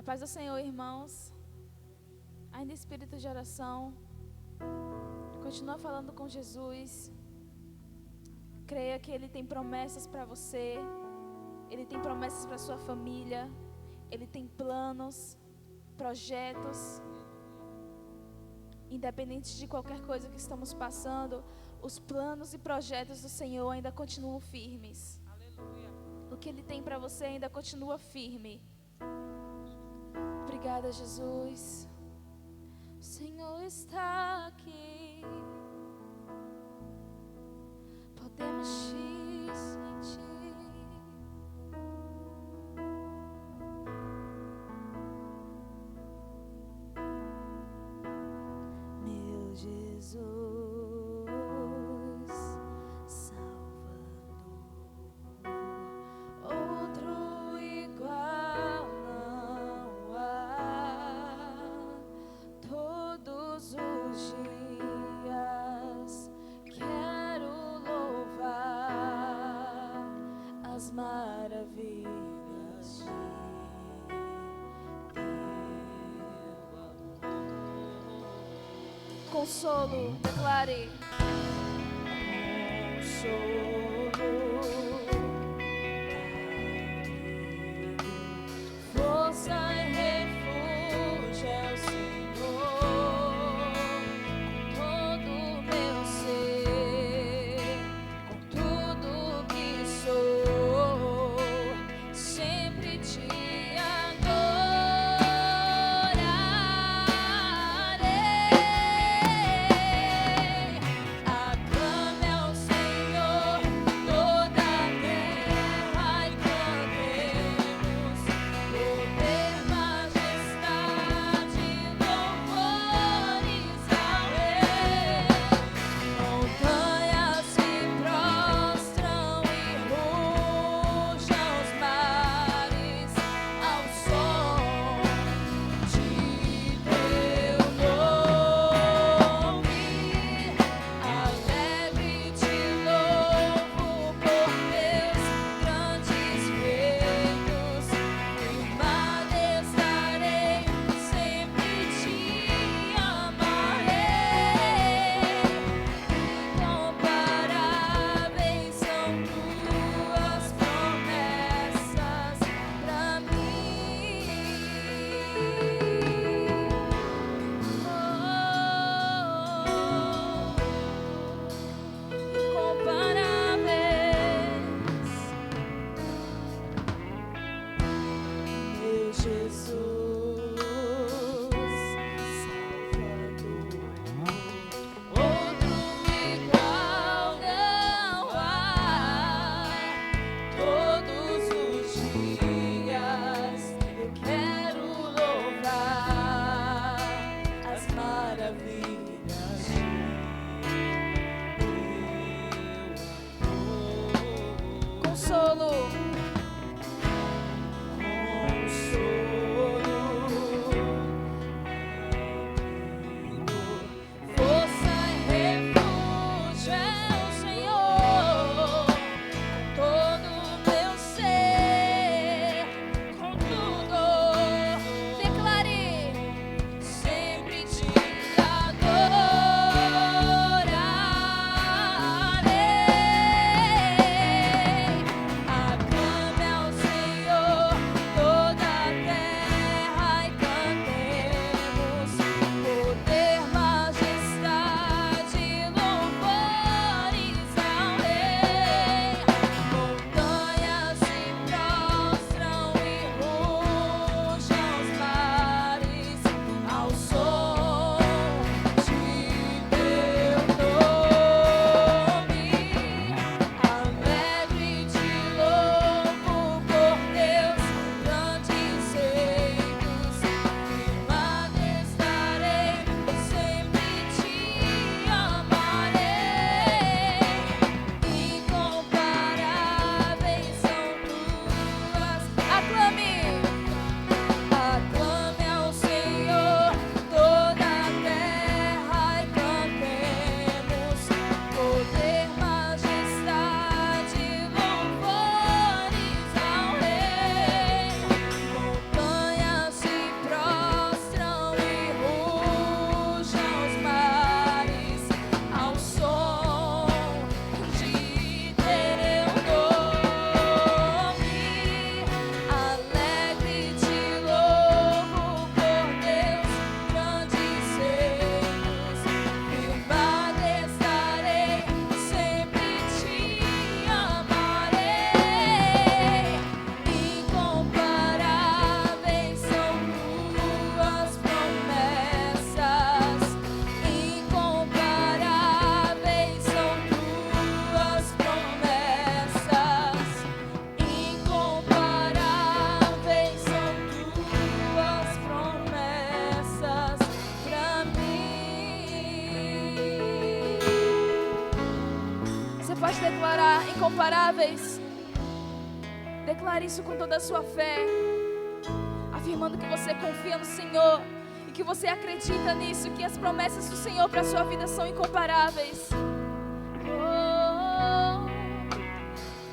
paz do Senhor, irmãos. Ainda em espírito de oração, continua falando com Jesus. Creia que Ele tem promessas para você. Ele tem promessas para sua família. Ele tem planos, projetos. Independente de qualquer coisa que estamos passando, os planos e projetos do Senhor ainda continuam firmes. Aleluia. O que Ele tem para você ainda continua firme. Obrigada, Jesus. O Senhor está aqui. Podemos te sentir. Meu Jesus, Salvador, outro igual não há. Todos os dias quero louvar as maravilhas de teu amor. Consolo, declare. Consolo, força e refúgio é o Senhor. Todo meu ser, com tudo que sou, sempre te adorarei. Aclame ao Senhor declarar incomparáveis. Declare isso com toda a sua fé, afirmando que você confia no Senhor e que você acredita nisso, que as promessas do Senhor para a sua vida são incomparáveis.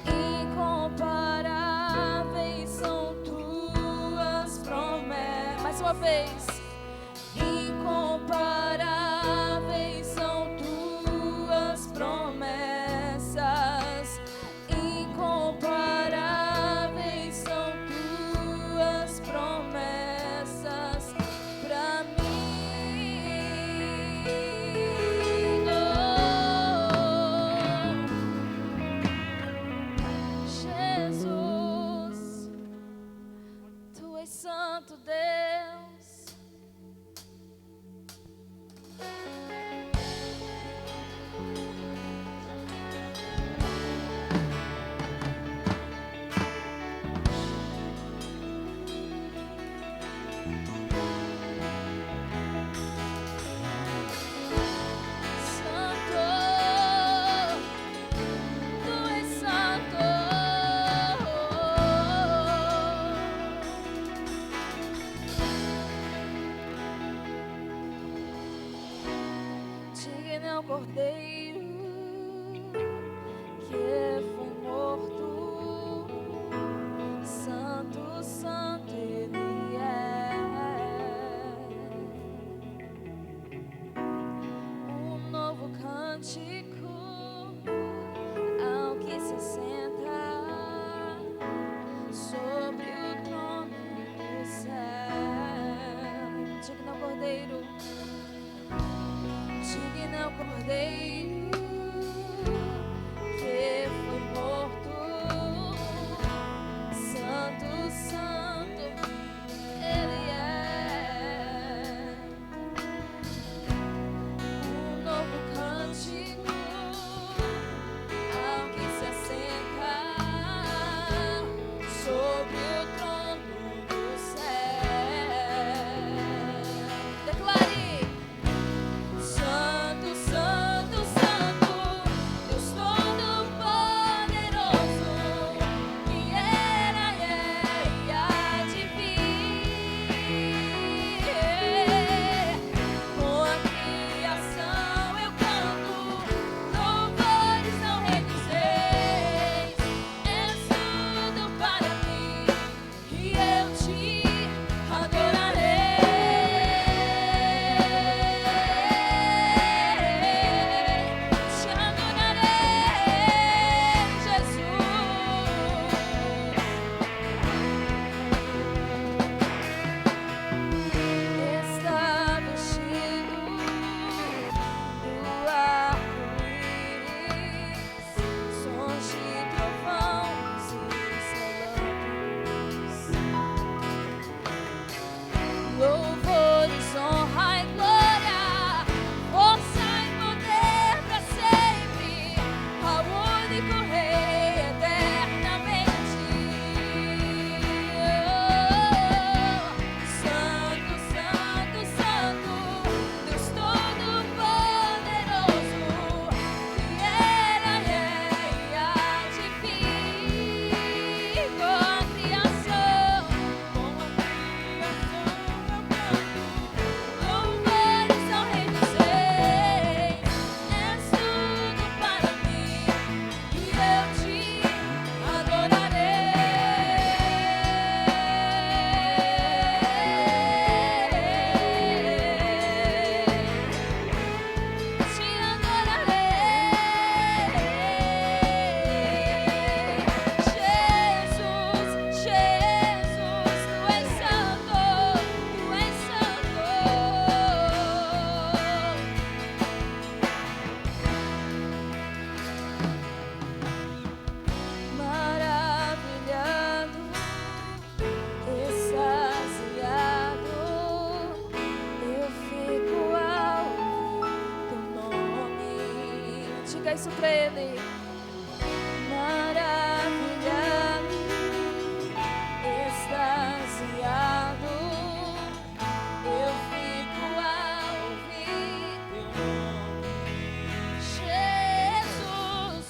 Incomparáveis são tuas promessas. Mais uma vez. Incomparáveis são tuas promessas. Incomparáveis são tuas promessas para mim. Oh, Jesus, Tu és santo, Deus. Cordeiro que foi morto, santo, santo Ele é. Um novo cântico ao que se assenta sobre o trono do céu. Digno Cordeiro, digno Cordeiro que foi morto, santo, santo Ele é. Um novo cântico ao que se assenta sobre o trono do céu. Declare: Santo, Santo, Santo, Deus Todo-Poderoso, que era e há de vir. Com a criação eu canto, louvores não reduzeis. És tudo para mim e eu te adorarei. Te adorarei, Jesus. Está vestido do arco-íris, sons de trovões e relâmpagos. Louvores, honra e glória, força e poder para sempre, ao único Rei eternamente. Santo, Santo, Santo, Deus Todo-Poderoso, que era e há de vir. Com a criação eu canto, louvores ao Rei dos Reis. És tudo para mim e eu te adorarei. Te adorarei. Jesus, Jesus, Tu és santo, Tu és santo. Maravilhado, extasiado, eu fico ao ouvir Teu nome. Diga isso pra Ele. Maravilhado, extasiado, eu fico ao ouvir Teu nome. Jesus,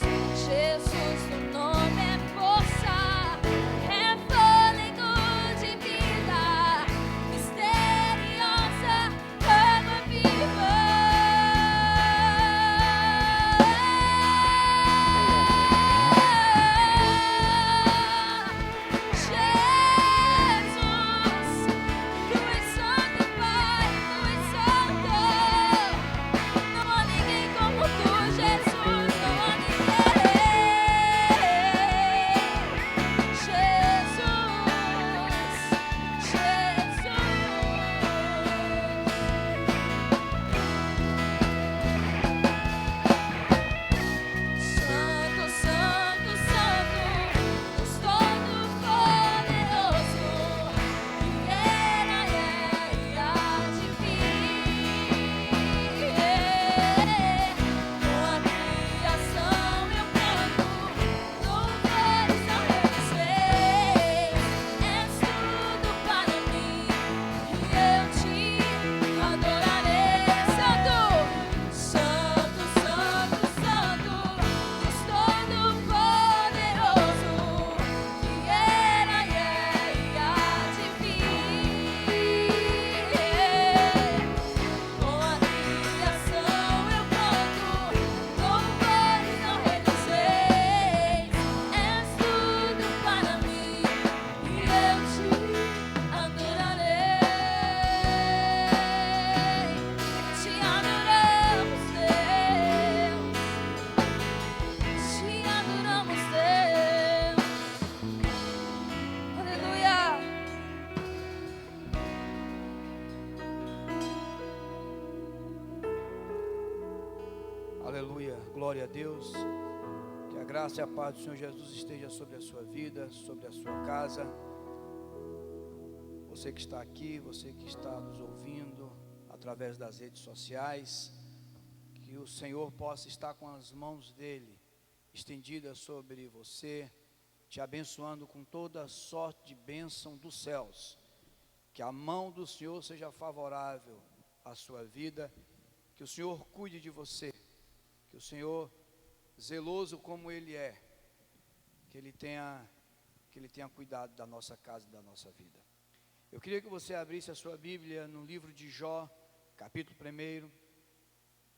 Jesus. Aleluia, glória a Deus. Que a graça e a paz do Senhor Jesus esteja sobre a sua vida, sobre a sua casa. Você que está aqui, você que está nos ouvindo através das redes sociais, que o Senhor possa estar com as mãos dele estendidas sobre você, te abençoando com toda sorte de bênção dos céus. Que a mão do Senhor seja favorável à sua vida, que o Senhor cuide de você, que o Senhor, zeloso como Ele é, que Ele tenha cuidado da nossa casa e da nossa vida. Eu queria que você abrisse a sua Bíblia no livro de Jó, capítulo 1.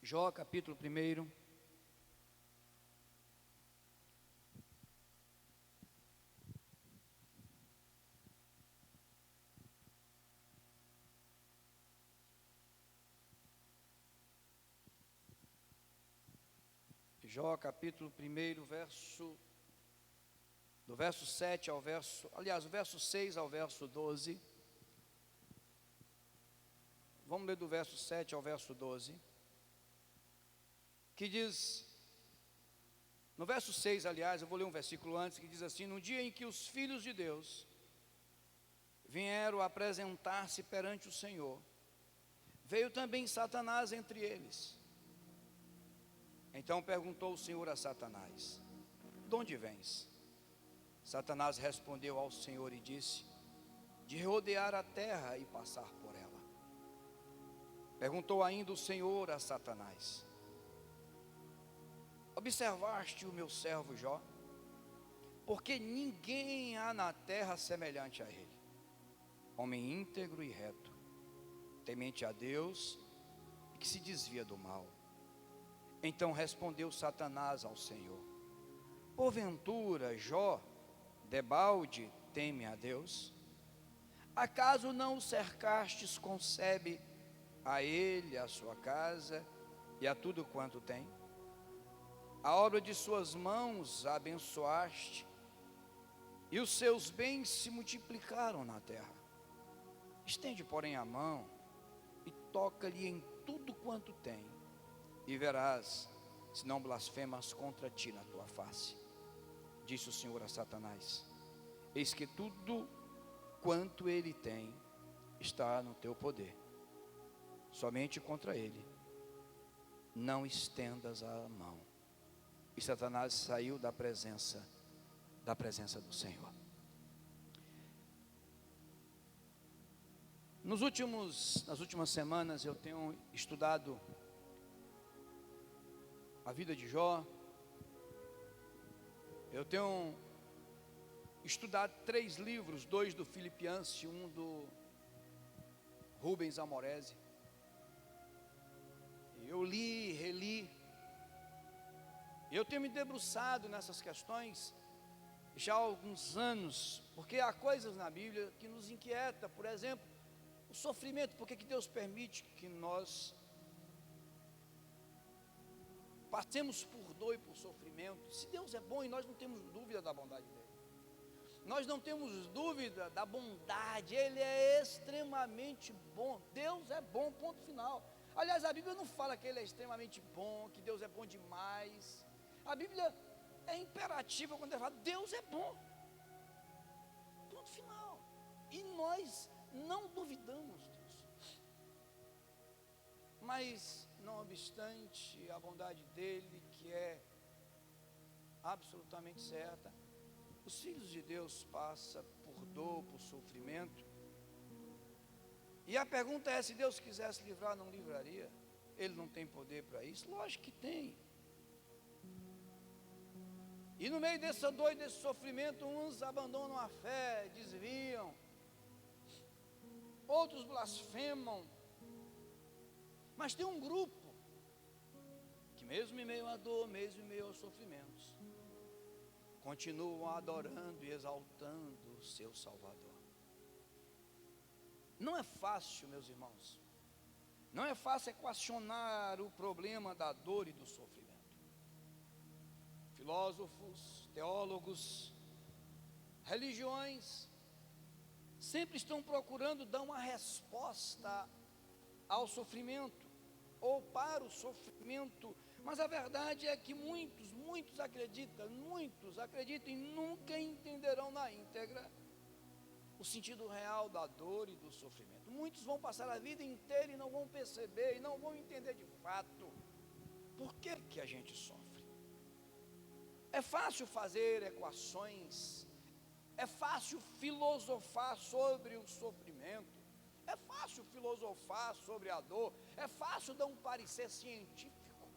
Jó, capítulo 1. Jó, capítulo 1, do verso 7 ao verso, aliás, o verso 6 ao verso 12. Vamos ler do verso 7 ao verso 12. Que diz, no verso 6, aliás, eu vou ler um versículo antes, que diz assim: no dia em que os filhos de Deus vieram apresentar-se perante o Senhor, veio também Satanás entre eles. Então perguntou o Senhor a Satanás: de onde vens? Satanás respondeu ao Senhor e disse: de rodear a terra e passar por ela. Perguntou ainda o Senhor a Satanás: observaste o meu servo Jó? Porque ninguém há na terra semelhante a ele, homem íntegro e reto, temente a Deus e que se desvia do mal. Então respondeu Satanás ao Senhor: porventura Jó, debalde, teme a Deus? Acaso não o cercastes com sebe a ele, a sua casa e a tudo quanto tem? A obra de suas mãos abençoaste, e os seus bens se multiplicaram na terra. Estende, porém, a mão e toca-lhe em tudo quanto tem, e verás se não blasfemas contra ti na tua face. Disse o Senhor a Satanás: eis que tudo quanto ele tem está no teu poder, somente contra ele não estendas a mão. E Satanás saiu da presença do Senhor. Nas últimas semanas eu tenho estudado a vida de Jó. Eu tenho estudado 3 livros, 2 do Philip Yancey, 1 do Rubens Amorese. Eu li, reli. Eu tenho me debruçado nessas questões já há alguns anos, porque há coisas na Bíblia que nos inquieta. Por exemplo, o sofrimento. Por que Deus permite que nós passemos por dor e por sofrimento? Se Deus é bom, e nós não temos dúvida da bondade dele, nós não temos dúvida da bondade, ele é extremamente bom. Deus é bom, ponto final. Aliás, a Bíblia não fala que ele é extremamente bom, que Deus é bom demais. A Bíblia é imperativa quando ela fala: Deus é bom, ponto final. E nós não duvidamos disso. Mas, não obstante a bondade dele, que é absolutamente certa, os filhos de Deus passam por dor, por sofrimento. E a pergunta é: se Deus quisesse livrar, não livraria? Ele não tem poder para isso? Lógico que tem. E no meio dessa dor e desse sofrimento, uns abandonam a fé, desviam, outros blasfemam. Mas tem um grupo que, mesmo em meio à dor, mesmo em meio aos sofrimentos, continuam adorando e exaltando o seu Salvador. Não é fácil, meus irmãos, não é fácil equacionar o problema da dor e do sofrimento. Filósofos, teólogos, religiões sempre estão procurando dar uma resposta ao sofrimento, ou para o sofrimento, Mas a verdade é que muitos acreditam e nunca entenderão na íntegra o sentido real da dor e do sofrimento. Muitos vão passar a vida inteira e não vão perceber, e não vão entender de fato por que a gente sofre. É fácil fazer equações, é fácil filosofar sobre o sofrimento, é fácil filosofar sobre a dor, é fácil dar um parecer científico,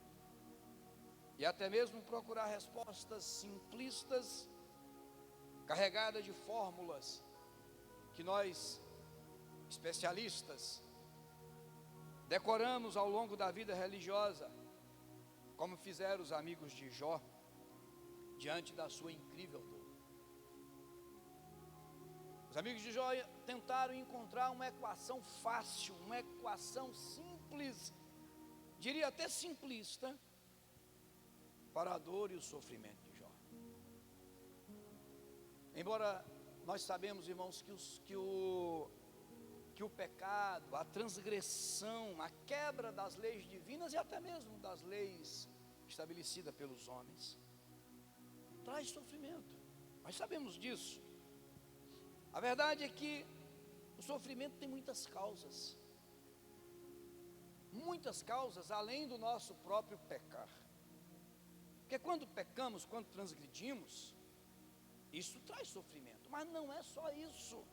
e até mesmo procurar respostas simplistas, carregadas de fórmulas, que nós, especialistas, decoramos ao longo da vida religiosa, como fizeram os amigos de Jó, diante da sua incrível dor. Os amigos de Jó tentaram encontrar uma equação fácil, uma equação simples, diria até simplista, para a dor e o sofrimento de Jó. Embora nós sabemos, irmãos, que o pecado, a transgressão, a quebra das leis divinas e até mesmo das leis estabelecidas pelos homens, traz sofrimento. Nós sabemos disso. A verdade é que o sofrimento tem muitas causas além do nosso próprio pecar. Porque quando pecamos, quando transgredimos, isso traz sofrimento, mas não é só isso.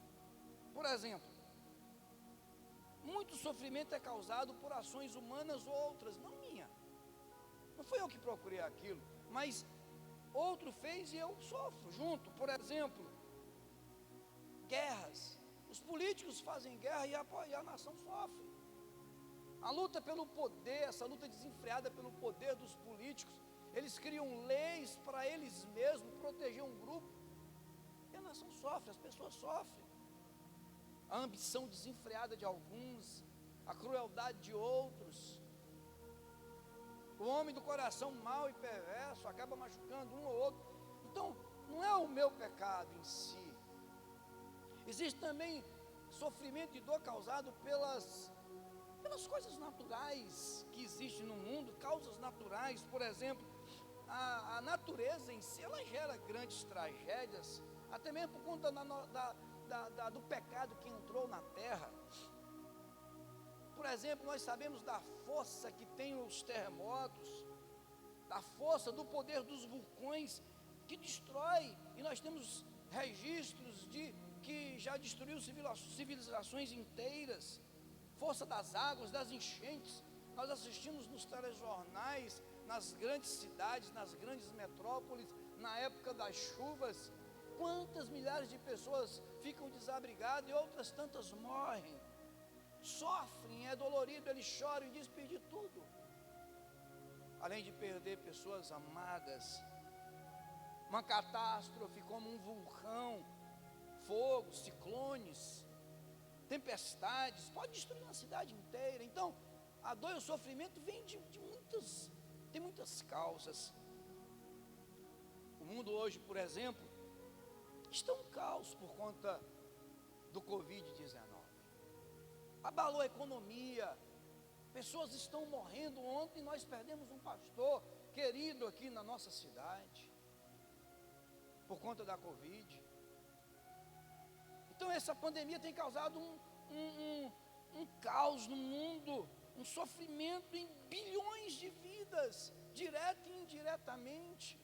Por exemplo, muito sofrimento é causado por ações humanas ou outras, não minha. Não foi eu que procurei aquilo, mas outro fez e eu sofro junto. Por exemplo, guerras. Os políticos fazem guerra e a nação sofre. A luta pelo poder, essa luta desenfreada pelo poder dos políticos, eles criam leis para eles mesmos proteger um grupo, e a nação sofre, as pessoas sofrem. A ambição desenfreada de alguns, a crueldade de outros, o homem do coração mau e perverso acaba machucando um ou outro. Então, não é o meu pecado em si. Existe também sofrimento e dor causado pelas coisas naturais que existem no mundo, causas naturais. Por exemplo, a natureza em si, ela gera grandes tragédias, até mesmo por conta do pecado que entrou na terra. Por exemplo, nós sabemos da força que tem os terremotos, da força do poder dos vulcões que destrói, e nós temos registros de que já destruiu civilizações inteiras. Força das águas, das enchentes, nós assistimos nos telejornais, nas grandes cidades, nas grandes metrópoles, na época das chuvas, quantas milhares de pessoas ficam desabrigadas e outras tantas morrem, sofrem, é dolorido, eles choram e despedem tudo, além de perder pessoas amadas. Uma catástrofe como um vulcão, fogo, ciclones, tempestades, pode destruir uma cidade inteira. Então, a dor e o sofrimento vêm tem muitas causas. O mundo hoje, por exemplo, está um caos por conta do Covid-19. Abalou a economia, pessoas estão morrendo. Ontem nós perdemos um pastor querido aqui na nossa cidade, por conta da Covid. Então essa pandemia tem causado um caos no mundo, um sofrimento em bilhões de vidas, direta e indiretamente.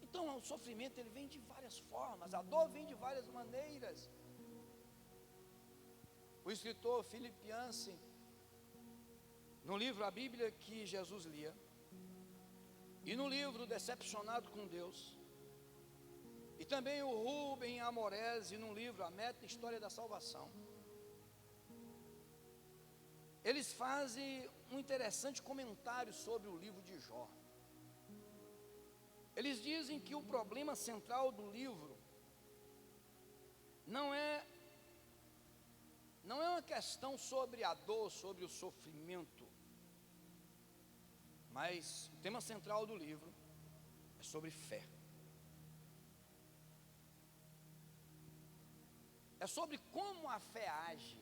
Então o sofrimento ele vem de várias formas, a dor vem de várias maneiras. O escritor Philip Yancey, no livro A Bíblia que Jesus lia, e no livro Decepcionado com Deus, e também o Rubem Amorese, no livro A Meta História da Salvação, eles fazem um interessante comentário sobre o livro de Jó. Eles dizem que o problema central do livro não é uma questão sobre a dor, sobre o sofrimento, mas o tema central do livro é sobre fé. É sobre como a fé age.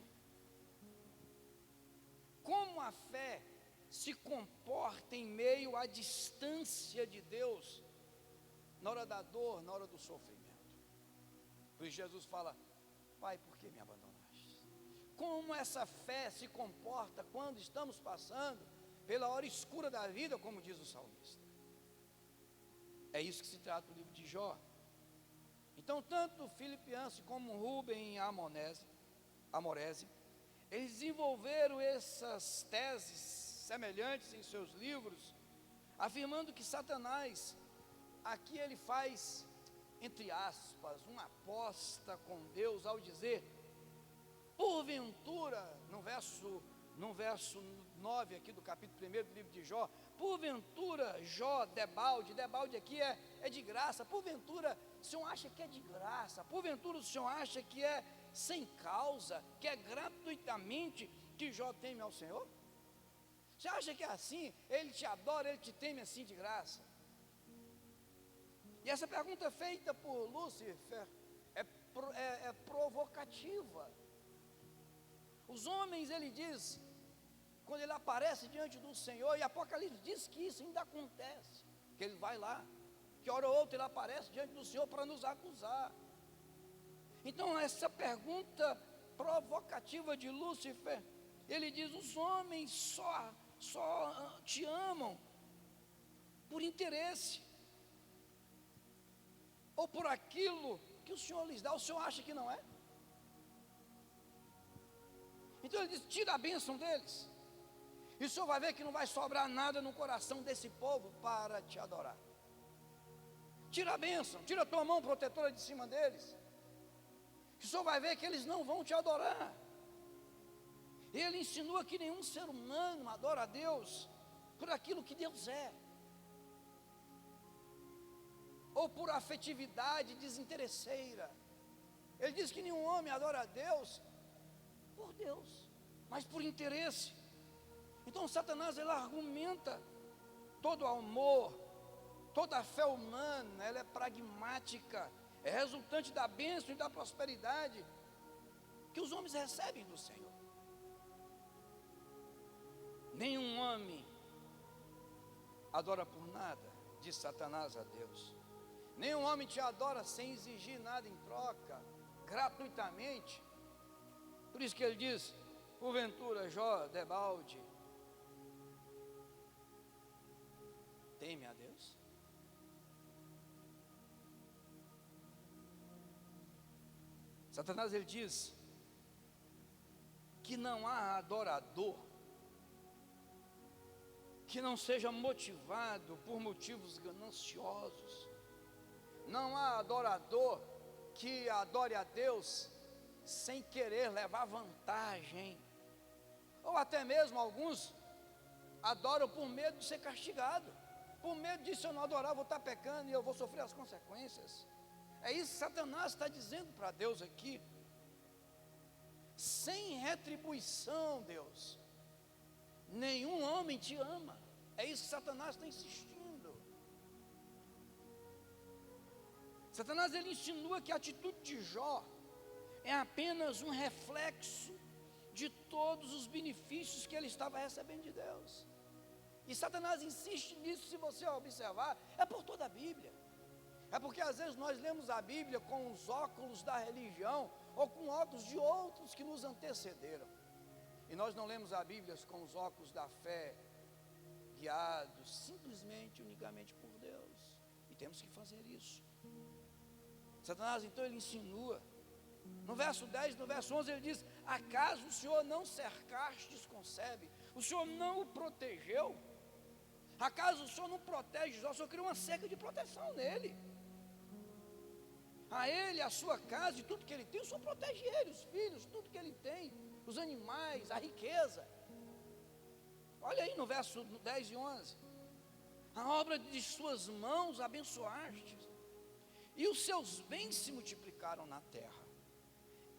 como a fé se comporta em meio à distância de Deus, na hora da dor, na hora do sofrimento. Por isso Jesus fala: Pai, por que me abandonaste? Como essa fé se comporta quando estamos passando pela hora escura da vida, como diz o salmista. É isso que se trata do livro de Jó. Então, tanto Filipe Yancey como Rubem Amorese, eles desenvolveram essas teses semelhantes em seus livros, afirmando que Satanás, aqui ele faz, entre aspas, uma aposta com Deus ao dizer, porventura, no verso 9 aqui do capítulo 1 do livro de Jó, porventura Jó, debalde aqui é de graça, porventura o senhor acha que é de graça, porventura o senhor acha que é sem causa, que é gratuitamente que Jó teme ao Senhor? Você acha que é assim, ele te adora, ele te teme assim de graça? E essa pergunta feita por Lúcifer é provocativa. Os homens, ele diz, quando ele aparece diante do Senhor, e Apocalipse diz que isso ainda acontece, que ele vai lá, que hora ou outra ele aparece diante do Senhor para nos acusar. Então essa pergunta provocativa de Lúcifer, ele diz: os homens só te amam por interesse, ou por aquilo que o Senhor lhes dá, o Senhor acha que não é? Então ele diz: tira a bênção deles, e o Senhor vai ver que não vai sobrar nada no coração desse povo para te adorar. Tira a bênção, tira a tua mão protetora de cima deles, que o Senhor vai ver que eles não vão te adorar. Ele insinua que nenhum ser humano adora a Deus por aquilo que Deus é, ou por afetividade desinteresseira. Ele diz que nenhum homem adora a Deus por Deus, mas por interesse. Então Satanás, ele argumenta todo o amor, toda a fé humana, ela é pragmática, é resultante da bênção e da prosperidade que os homens recebem do Senhor. Nenhum homem adora por nada, diz Satanás a Deus. Nenhum homem te adora sem exigir nada em troca, gratuitamente. Por isso que ele diz: porventura Jó, debalde, teme a Deus? Satanás, ele diz que não há adorador que não seja motivado por motivos gananciosos. Não há adorador que adore a Deus sem querer levar vantagem. Ou até mesmo alguns adoram por medo de ser castigado, por medo de, se eu não adorar, eu vou estar pecando e eu vou sofrer as consequências. É isso que Satanás está dizendo para Deus aqui. Sem retribuição, Deus, nenhum homem te ama. É isso que Satanás está insistindo. Satanás, ele insinua que a atitude de Jó é apenas um reflexo de todos os benefícios que ele estava recebendo de Deus. E Satanás insiste nisso, se você observar, é por toda a Bíblia. É porque às vezes nós lemos a Bíblia com os óculos da religião, ou com óculos de outros que nos antecederam. E nós não lemos a Bíblia com os óculos da fé, guiados simplesmente, unicamente por Deus. E temos que fazer isso. Satanás, então, ele insinua. No verso 10, no verso 11, ele diz: acaso o Senhor não cercastes com sebe? O Senhor não o protegeu? Acaso o Senhor não protege? O Senhor criou uma cerca de proteção nele. A ele, a sua casa e tudo que ele tem, o Senhor protege ele, os filhos, tudo que ele tem, os animais, a riqueza. Olha aí no verso 10 e 11. A obra de suas mãos abençoaste, e os seus bens se multiplicaram na terra.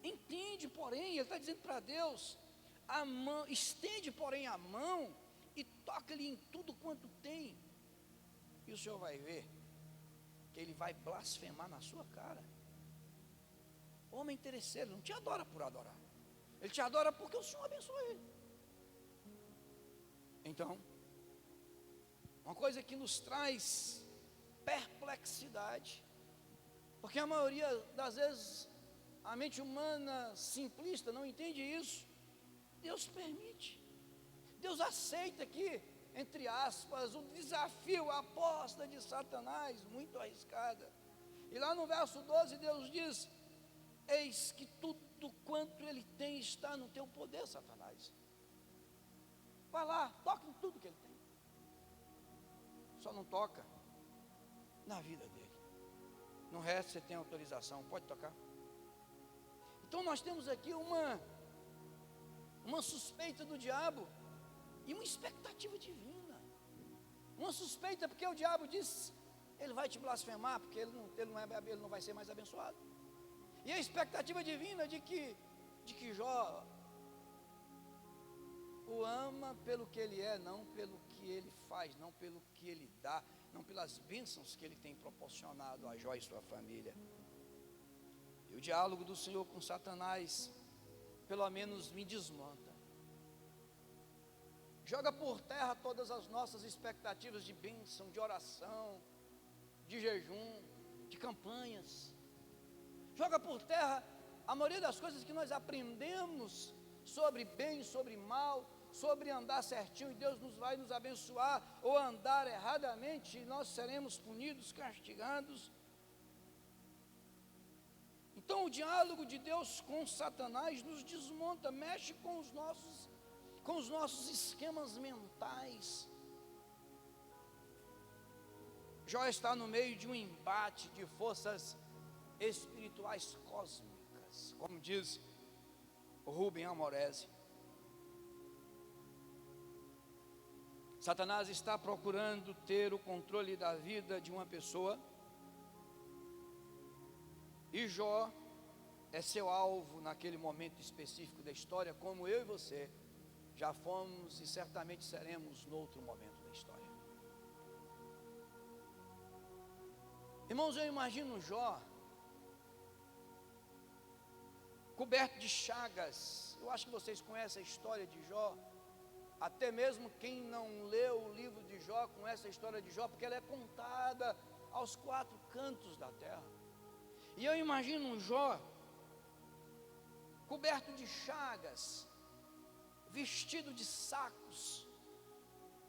Entende, porém, ele está dizendo para Deus, a mão, estende, porém, a mão e toca-lhe em tudo quanto tem, e o Senhor vai ver que ele vai blasfemar na sua cara. Homem interesseiro, não te adora por adorar, ele te adora porque o Senhor abençoa ele. Então, uma coisa que nos traz perplexidade, porque a maioria das vezes a mente humana simplista não entende isso. Deus permite, Deus aceita aqui, entre aspas, o desafio, a aposta de Satanás, muito arriscada. E lá no verso 12 Deus diz: eis que tudo quanto ele tem está no teu poder, Satanás. Vai lá, toca em tudo que ele tem. Só não toca na vida dele. No resto você tem autorização, pode tocar. Então nós temos aqui uma suspeita do diabo e uma expectativa divina. Uma suspeita porque o diabo diz: ele vai te blasfemar, porque ele não vai ser mais abençoado. E a expectativa divina de que Jó o ama pelo que ele é, não pelo que ele faz, não pelo que ele dá, não pelas bênçãos que ele tem proporcionado a Jó e sua família. E o diálogo do Senhor com Satanás, pelo menos me desmonta. Joga por terra todas as nossas expectativas de bênção, de oração, de jejum, de campanhas. Joga por terra a maioria das coisas que nós aprendemos sobre bem, sobre mal, sobre andar certinho e Deus vai nos abençoar, ou andar erradamente e nós seremos punidos, castigados. Então o diálogo de Deus com Satanás nos desmonta, mexe com os nossos esquemas mentais. Jó está no meio de um embate de forças espirituais cósmicas, como diz Rubem Amorese. Satanás está procurando ter o controle da vida de uma pessoa, e Jó é seu alvo naquele momento específico da história, como eu e você já fomos e certamente seremos no outro momento da história. Irmãos, eu imagino Jó coberto de chagas. Eu acho que vocês conhecem a história de Jó. Até mesmo quem não leu o livro de Jó conhece a história de Jó, porque ela é contada aos quatro cantos da terra. E eu imagino Jó coberto de chagas, vestido de sacos,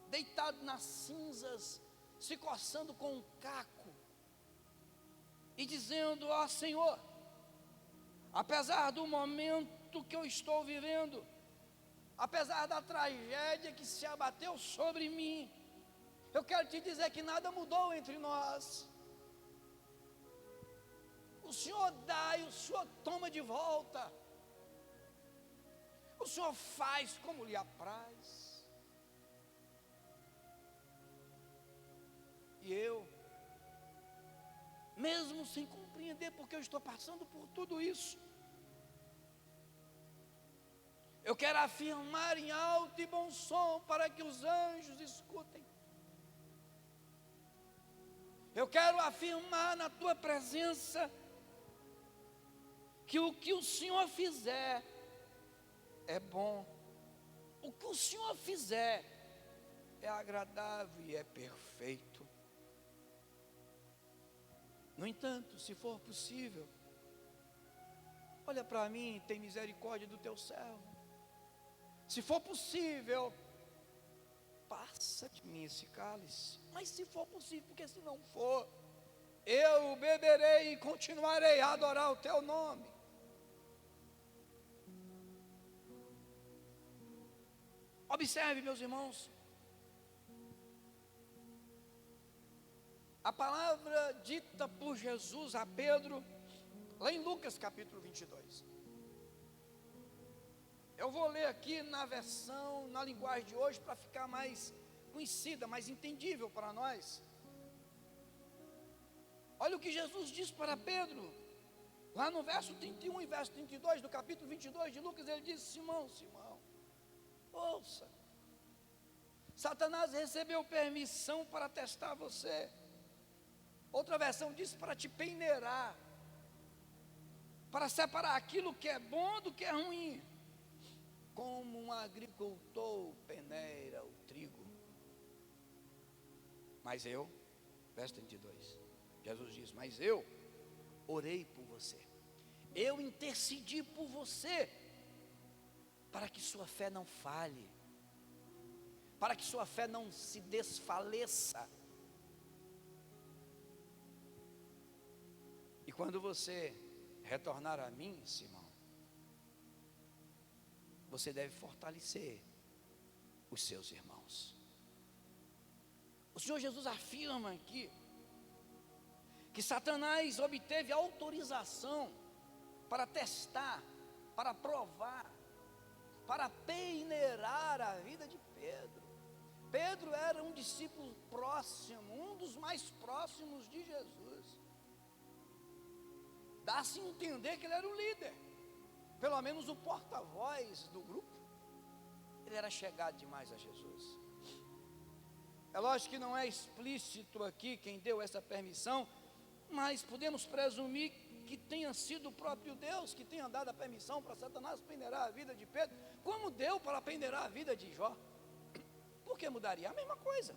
deitado nas cinzas, se coçando com um caco, e dizendo: ó Senhor, apesar do momento que eu estou vivendo, apesar da tragédia que se abateu sobre mim, eu quero te dizer que nada mudou entre nós. O Senhor dá e o Senhor toma de volta. O Senhor faz como lhe apraz. E eu, mesmo sem compreender porque eu estou passando por tudo isso, eu quero afirmar em alto e bom som para que os anjos escutem. Eu quero afirmar na tua presença que o que o Senhor fizer é bom. O que o Senhor fizer é agradável e é perfeito. No entanto, se for possível, olha para mim, tem misericórdia do teu servo. Se for possível, passa de mim esse cálice. Mas se for possível, porque se não for, eu beberei e continuarei a adorar o teu nome. Observe, meus irmãos, a palavra dita por Jesus a Pedro, lá em Lucas capítulo 22. Eu vou ler aqui na linguagem de hoje, para ficar mais conhecida, mais entendível para nós. Olha o que Jesus diz para Pedro, lá no verso 31 e verso 32 do capítulo 22 de Lucas. Ele diz: Simão, Simão, ouça, Satanás recebeu permissão para testar você. Outra versão diz: para te peneirar, para separar aquilo que é bom do que é ruim, como um agricultor peneira o trigo. Mas eu, verso 32, Jesus diz: mas eu orei por você, eu intercedi por você, para que sua fé não falhe, para que sua fé não se desfaleça. E quando você retornar a mim, Simão, você deve fortalecer os seus irmãos. O Senhor Jesus afirma aqui que Satanás obteve autorização para testar, para provar, para peneirar a vida de Pedro. Pedro era um discípulo próximo, um dos mais próximos de Jesus. Dá-se a entender que ele era o líder, pelo menos o porta-voz do grupo. Ele era chegado demais a Jesus. É lógico que não é explícito aqui quem deu essa permissão, mas podemos presumir que tenha sido o próprio Deus que tenha dado a permissão para Satanás peneirar a vida de Pedro, como deu para peneirar a vida de Jó. Porque mudaria a mesma coisa.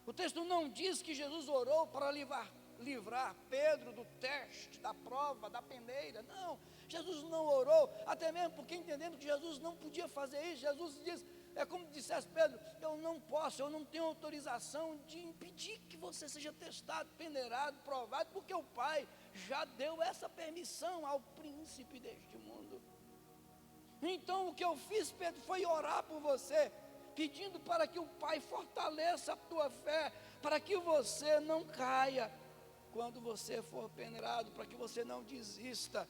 O texto não diz que Jesus orou para livrar Pedro do teste, da prova, da peneira. Não, Jesus não orou, até mesmo porque entendendo que Jesus não podia fazer isso, Jesus diz, é como dissesse Pedro: eu não posso, eu não tenho autorização de impedir que você seja testado, peneirado, provado, porque o Pai já deu essa permissão ao príncipe deste mundo. Então o que eu fiz, Pedro, foi orar por você, pedindo para que o Pai fortaleça a tua fé, para que você não caia quando você for peneirado, para que você não desista,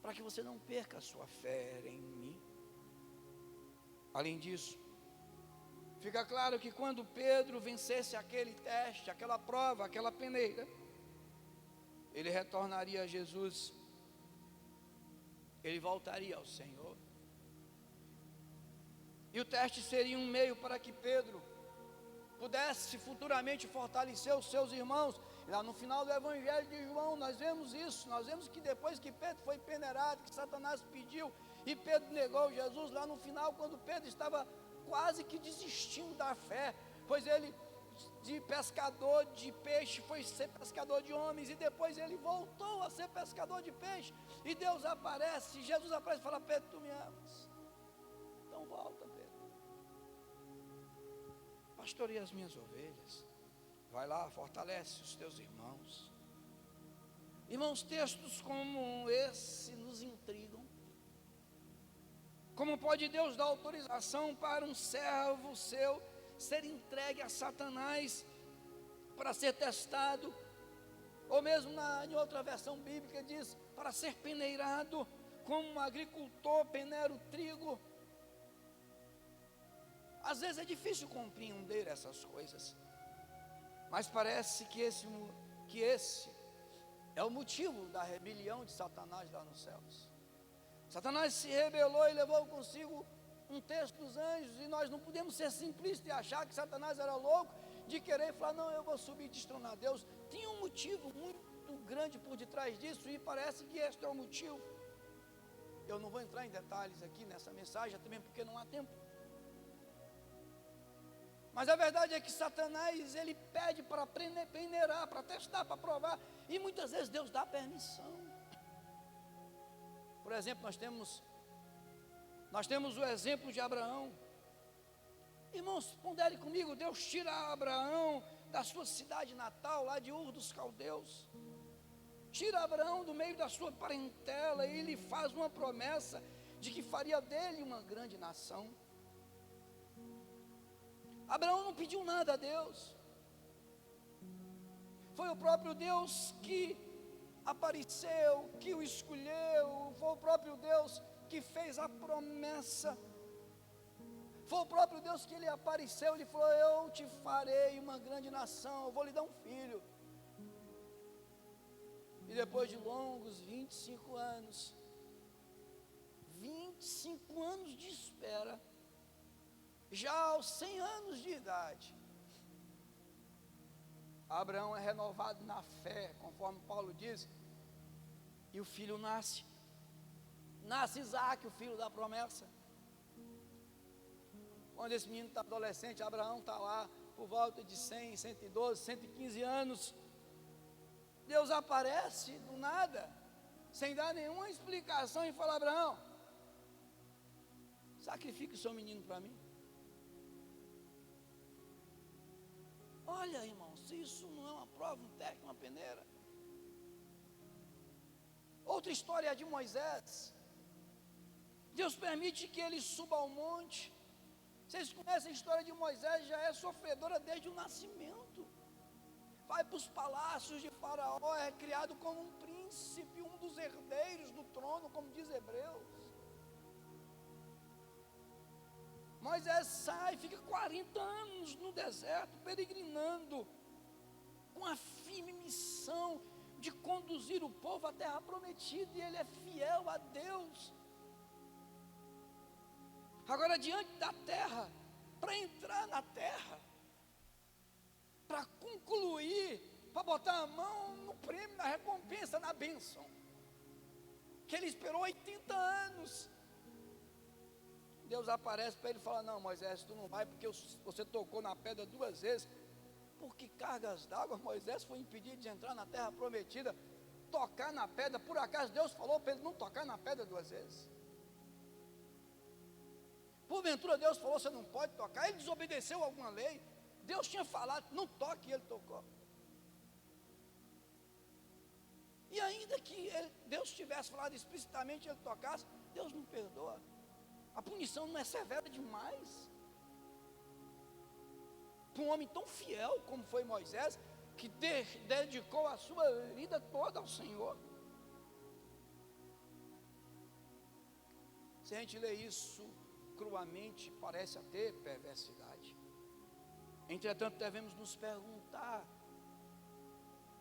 para que você não perca a sua fé em mim. Além disso, fica claro que quando Pedro vencesse aquele teste, aquela prova, aquela peneira, ele retornaria a Jesus, ele voltaria ao Senhor. E o teste seria um meio para que Pedro pudesse futuramente fortalecer os seus irmãos. Lá no final do Evangelho de João, nós vemos isso. Nós vemos que depois que Pedro foi peneirado, que Satanás pediu e Pedro negou Jesus, lá no final, quando Pedro estava quase que desistindo da fé, pois ele de pescador de peixe foi ser pescador de homens, e depois ele voltou a ser pescador de peixe, e Deus aparece, Jesus aparece e fala: Pedro, tu me amas? Então volta, Pedro, pastoreia as minhas ovelhas, vai lá, fortalece os teus irmãos. Irmãos, textos como esse nos intrigam. Como pode Deus dar autorização para um servo seu ser entregue a Satanás para ser testado, ou mesmo em outra versão bíblica diz, para ser peneirado, como um agricultor peneira o trigo? Às vezes é difícil compreender essas coisas, mas parece que esse é o motivo da rebelião de Satanás lá nos céus. Satanás se rebelou e levou consigo um terço dos anjos, e nós não podemos ser simplistas e achar que Satanás era louco de querer falar: não, eu vou subir e destronar Deus. Tinha um motivo muito grande por detrás disso, e parece que este é o motivo. Eu não vou entrar em detalhes aqui nessa mensagem, também porque não há tempo. Mas a verdade é que Satanás, ele pede para peneirar, para testar, para provar, e muitas vezes Deus dá permissão. Por exemplo, nós temos o exemplo de Abraão. Irmãos, ponderem comigo: Deus tira Abraão da sua cidade natal, lá de Ur dos Caldeus, tira Abraão do meio da sua parentela, e lhe faz uma promessa de que faria dele uma grande nação. Abraão não pediu nada a Deus, foi o próprio Deus que apareceu, que o escolheu, foi o próprio Deus que fez a promessa, foi o próprio Deus que ele apareceu, ele falou: eu te farei uma grande nação, eu vou lhe dar um filho. E depois de longos 25 anos de espera, já aos 100 anos de idade, Abraão é renovado na fé, conforme Paulo diz, e o filho nasce Isaac, o filho da promessa. Quando esse menino está adolescente, Abraão está lá por volta de 100, 112, 115 anos. Deus aparece do nada, sem dar nenhuma explicação, e fala: Abraão, sacrifique o seu menino para mim. Olha, irmão, se isso não é uma prova, um teste, uma peneira. Outra história é a de Moisés. Deus permite que ele suba ao monte. Vocês conhecem a história de Moisés? Já é sofredora desde o nascimento. Vai para os palácios de Faraó, é criado como um príncipe, um dos herdeiros do trono, como diz Hebreus. Moisés sai, fica 40 anos no deserto, peregrinando, com a firme missão de conduzir o povo à terra prometida, e ele é fiel a Deus. Agora, diante da terra, para entrar na terra, para concluir, para botar a mão no prêmio, na recompensa, na bênção, que ele esperou 80 anos, Deus aparece para ele e fala: não, Moisés, tu não vai, porque você tocou na pedra 2 vezes. Por que cargas d'água Moisés foi impedido de entrar na terra prometida? Tocar na pedra, por acaso Deus falou para ele não tocar na pedra 2 vezes? Porventura Deus falou: você não pode tocar? Ele desobedeceu alguma lei? Deus tinha falado, não toque, e ele tocou. E ainda que Deus tivesse falado explicitamente, ele tocasse, Deus não perdoa. A punição não é severa demais? Para um homem tão fiel como foi Moisés, que dedicou a sua vida toda ao Senhor. Se a gente lê isso cruamente, parece até perversidade. Entretanto, devemos nos perguntar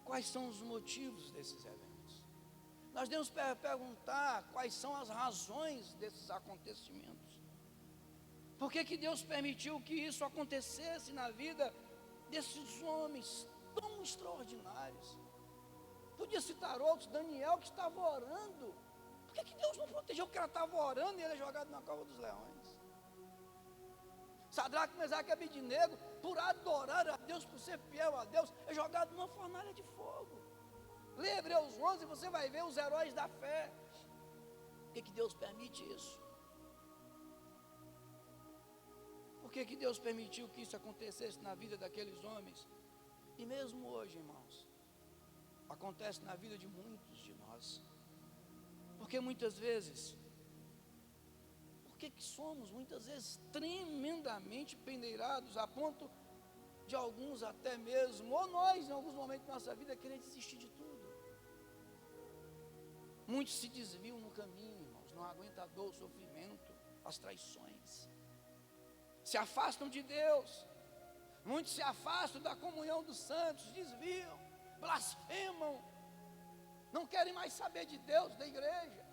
quais são os motivos desses eventos. Nós devemos perguntar quais são as razões desses acontecimentos. Por que Deus permitiu que isso acontecesse na vida desses homens tão extraordinários? Podia citar outros, Daniel, que estava orando. Por que Deus não protegeu o cara estava orando e ele é jogado na cova dos leões? Sadraque, Mesaque e Abednego, por adorar a Deus, por ser fiel a Deus, é jogado numa fornalha de fogo. Lê Hebreus 11 e você vai ver os heróis da fé. Por que Deus permite isso? Por que Deus permitiu que isso acontecesse na vida daqueles homens? E mesmo hoje, irmãos, acontece na vida de muitos de nós. Porque muitas vezes, por que somos muitas vezes tremendamente pendeirados, a ponto de alguns até mesmo, ou nós em alguns momentos da nossa vida, querer desistir de tudo? Muitos se desviam no caminho, irmãos, não aguentam a dor, o sofrimento, as traições, se afastam de Deus. Muitos se afastam da comunhão dos santos, desviam, blasfemam, não querem mais saber de Deus, da igreja.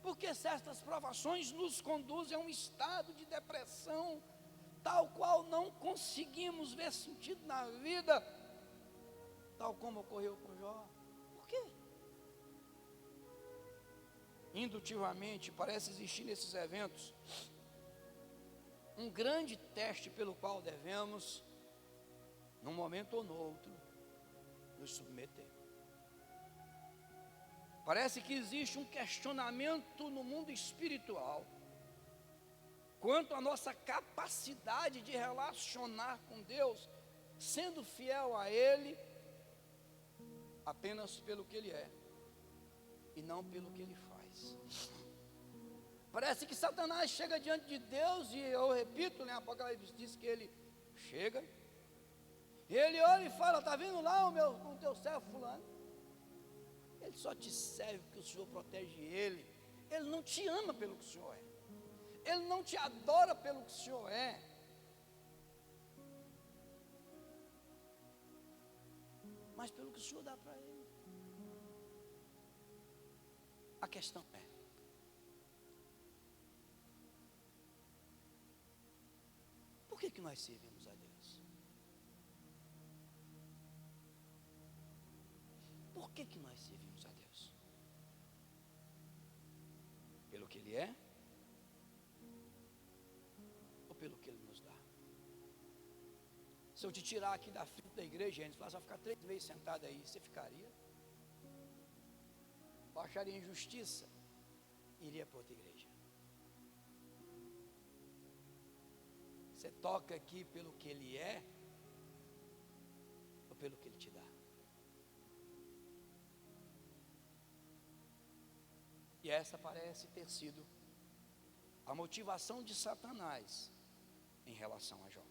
Porque certas provações nos conduzem a um estado de depressão, tal qual não conseguimos ver sentido na vida, tal como ocorreu com Jó. Por quê? Indutivamente, parece existir nesses eventos um grande teste pelo qual devemos, num momento ou no outro, nos submeter. Parece que existe um questionamento no mundo espiritual quanto à nossa capacidade de relacionar com Deus, sendo fiel a Ele apenas pelo que Ele é e não pelo que Ele faz. Parece que Satanás chega diante de Deus, e eu repito, né, Apocalipse diz que ele chega, e ele olha e fala: está vendo lá o teu servo fulano? Ele só te serve porque o Senhor protege ele. Ele não te ama pelo que o Senhor é. Ele não te adora pelo que o Senhor é. Mas pelo que o Senhor dá para ele. A questão é: por que nós servimos a Deus? Por que nós servimos a Deus? Pelo que Ele é pelo que Ele nos dá. Se eu te tirar aqui da frente da igreja, gente, falar, só ficar 3 meses sentado aí, você ficaria? Eu acharia injustiça, iria para outra igreja. Você toca aqui pelo que Ele é, ou pelo que Ele te dá? E essa parece ter sido a motivação de Satanás em relação a Jó.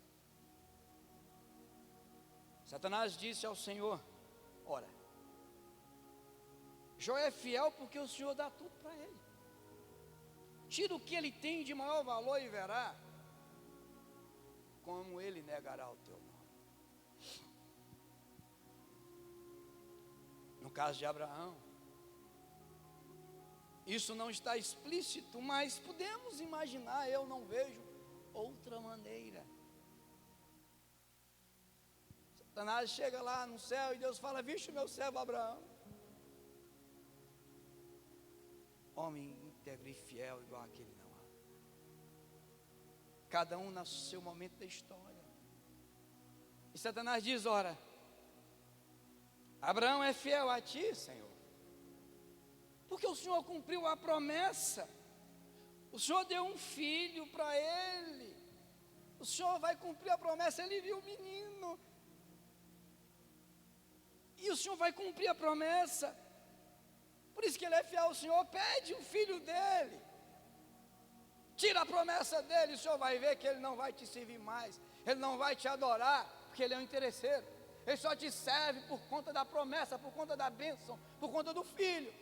Satanás disse ao Senhor: ora, Jó é fiel porque o Senhor dá tudo para ele. Tira o que ele tem de maior valor e verá como ele negará o teu nome. No caso de Abraão, isso não está explícito, mas podemos imaginar, eu não vejo outra maneira. Satanás chega lá no céu e Deus fala: vixe, meu servo Abraão, homem íntegro e fiel igual aquele não há. Cada um no seu momento da história. E Satanás diz: ora, Abraão é fiel a ti, Senhor, porque o Senhor cumpriu a promessa. O Senhor deu um filho para ele. O Senhor vai cumprir a promessa. Ele viu o menino. E o Senhor vai cumprir a promessa. Por isso que ele é fiel ao Senhor. Pede o filho dele. Tira a promessa dele. O Senhor vai ver que ele não vai te servir mais. Ele não vai te adorar, porque ele é um interesseiro. Ele só te serve por conta da promessa, por conta da bênção, por conta do filho.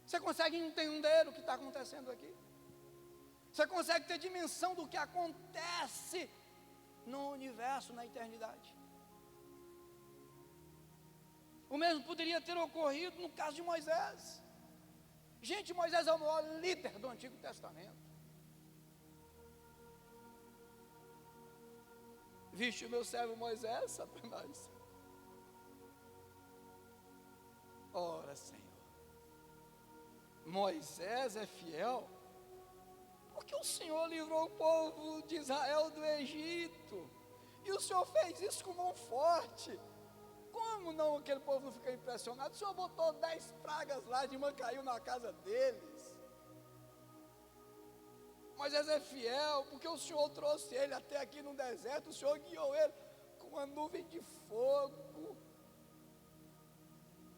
Você consegue entender o que está acontecendo aqui? Você consegue ter dimensão do que acontece no universo, na eternidade? O mesmo poderia ter ocorrido no caso de Moisés. Gente, Moisés é o maior líder do Antigo Testamento. Viste o meu servo Moisés, Satanás? Ora, Senhor, Moisés é fiel porque o Senhor livrou o povo de Israel do Egito, e o Senhor fez isso com mão forte. Como não aquele povo não fica impressionado? O Senhor botou 10 pragas lá, de uma caiu na casa deles. Moisés é fiel porque o Senhor trouxe ele até aqui no deserto. O Senhor guiou ele com uma nuvem de fogo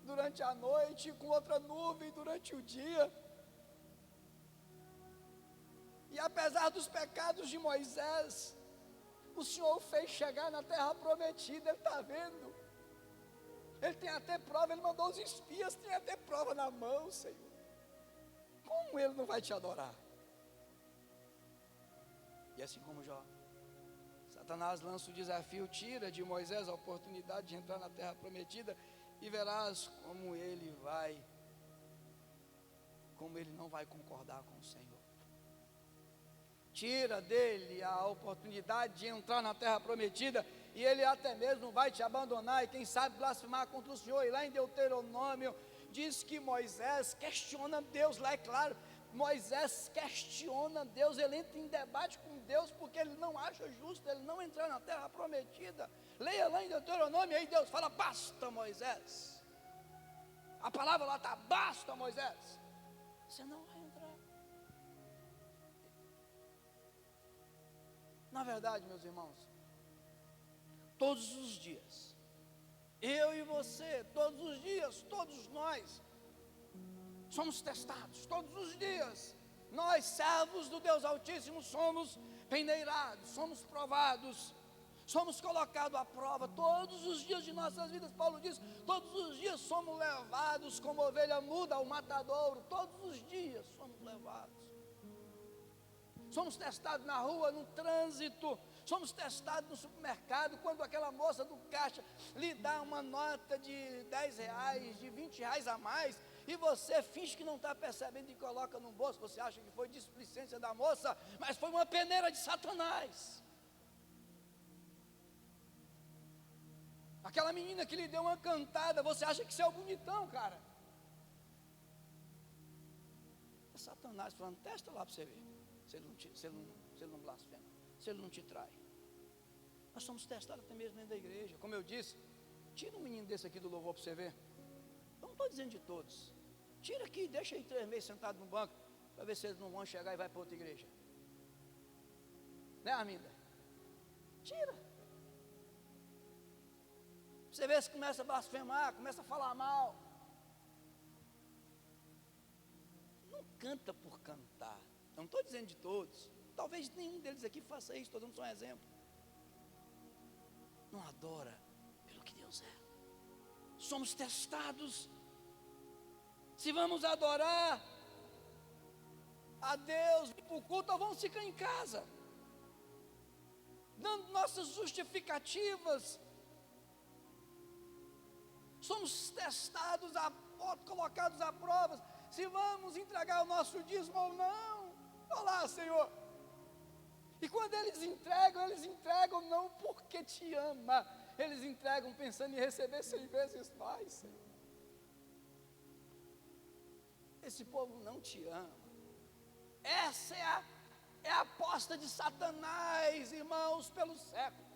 durante a noite, com outra nuvem durante o dia. E apesar dos pecados de Moisés, o Senhor o fez chegar na terra prometida. Ele está vendo, ele tem até prova, ele mandou os espias, tem até prova na mão, Senhor. Como ele não vai te adorar? E assim como Jó, Satanás lança o desafio: tira de Moisés a oportunidade de entrar na terra prometida, e verás como ele não vai concordar com o Senhor. Tira dele a oportunidade de entrar na terra prometida, e ele até mesmo vai te abandonar, e quem sabe blasfemar contra o Senhor. E lá em Deuteronômio diz que Moisés questiona Deus. Lá é claro, Moisés questiona Deus, ele entra em debate com Deus, porque ele não acha justo ele não entrar na terra prometida. Leia lá em Deuteronômio, aí Deus fala: basta, Moisés. A palavra lá está: basta, Moisés, você não vai entrar. Na verdade, meus irmãos, todos os dias, eu e você, todos os dias, todos nós somos testados. Todos os dias nós, servos do Deus Altíssimo, somos peneirados, somos provados, somos colocados à prova todos os dias de nossas vidas. Paulo diz: todos os dias somos levados como ovelha muda ao matadouro. Todos os dias somos levados. Somos testados na rua, no trânsito, somos testados no supermercado, quando aquela moça do caixa lhe dá uma nota de 10 reais, de 20 reais a mais, e você finge que não está percebendo e coloca no bolso. Você acha que foi displicência da moça, mas foi uma peneira de Satanás. Aquela menina que lhe deu uma cantada, você acha que você é o bonitão, cara? É Satanás falando: testa lá para você ver. se ele não blasfema, se ele não te trai. Nós somos testados até mesmo dentro da igreja. Como eu disse, tira um menino desse aqui do louvor para você ver. Eu não estou dizendo de todos. Tira aqui, deixa aí 3 meses sentado no banco, para ver se eles não vão chegar e vai para outra igreja. Né, Arminda? Tira. Você vê se começa a blasfemar, começa a falar mal. Não canta por cantar. Eu não estou dizendo de todos. Talvez nenhum deles aqui faça isso, estou dando só um exemplo. Não adora pelo que Deus é. Somos testados. Se vamos adorar a Deus e por culto, ou vamos ficar em casa, dando nossas justificativas. Somos testados, colocados à prova, se vamos entregar o nosso dízimo ou não. Olá, Senhor. E quando eles entregam não porque te ama, eles entregam pensando em receber 100 vezes mais, Senhor. Esse povo não te ama. Essa é a aposta de Satanás, irmãos, pelos séculos.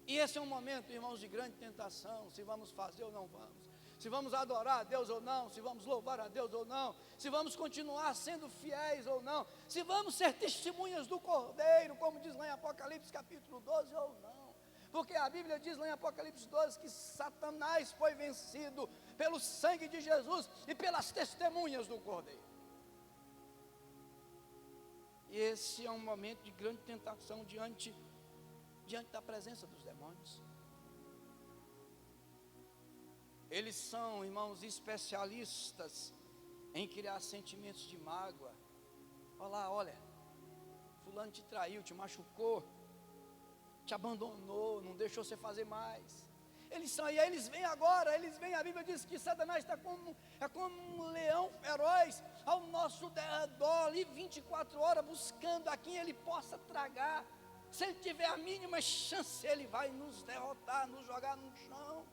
E esse é um momento, irmãos, de grande tentação, se vamos fazer ou não vamos, se vamos adorar a Deus ou não, se vamos louvar a Deus ou não, se vamos continuar sendo fiéis ou não, se vamos ser testemunhas do Cordeiro, como diz lá em Apocalipse capítulo 12 ou não. Porque a Bíblia diz lá em Apocalipse 12 que Satanás foi vencido pelo sangue de Jesus e pelas testemunhas do Cordeiro. E esse é um momento de grande tentação diante da presença dos demônios. Eles são, irmãos, especialistas em criar sentimentos de mágoa. Olha, fulano te traiu, te machucou, te abandonou, não deixou você fazer mais. Eles são, e aí eles vêm agora, a Bíblia diz que Satanás está como um leão feroz ao nosso derredor, ali 24 horas, buscando a quem ele possa tragar. Se ele tiver a mínima chance, ele vai nos derrotar, nos jogar no chão.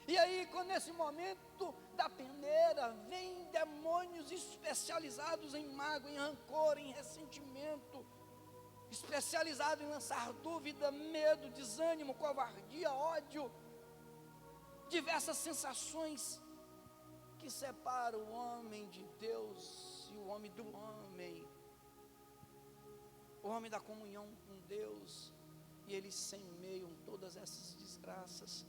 E aí, quando nesse momento da peneira, vem demônios especializados em mágoa, em rancor, em ressentimento, especializado em lançar dúvida, medo, desânimo, covardia, ódio, diversas sensações que separam o homem de Deus e o homem do homem, o homem da comunhão com Deus, e eles semeiam todas essas desgraças.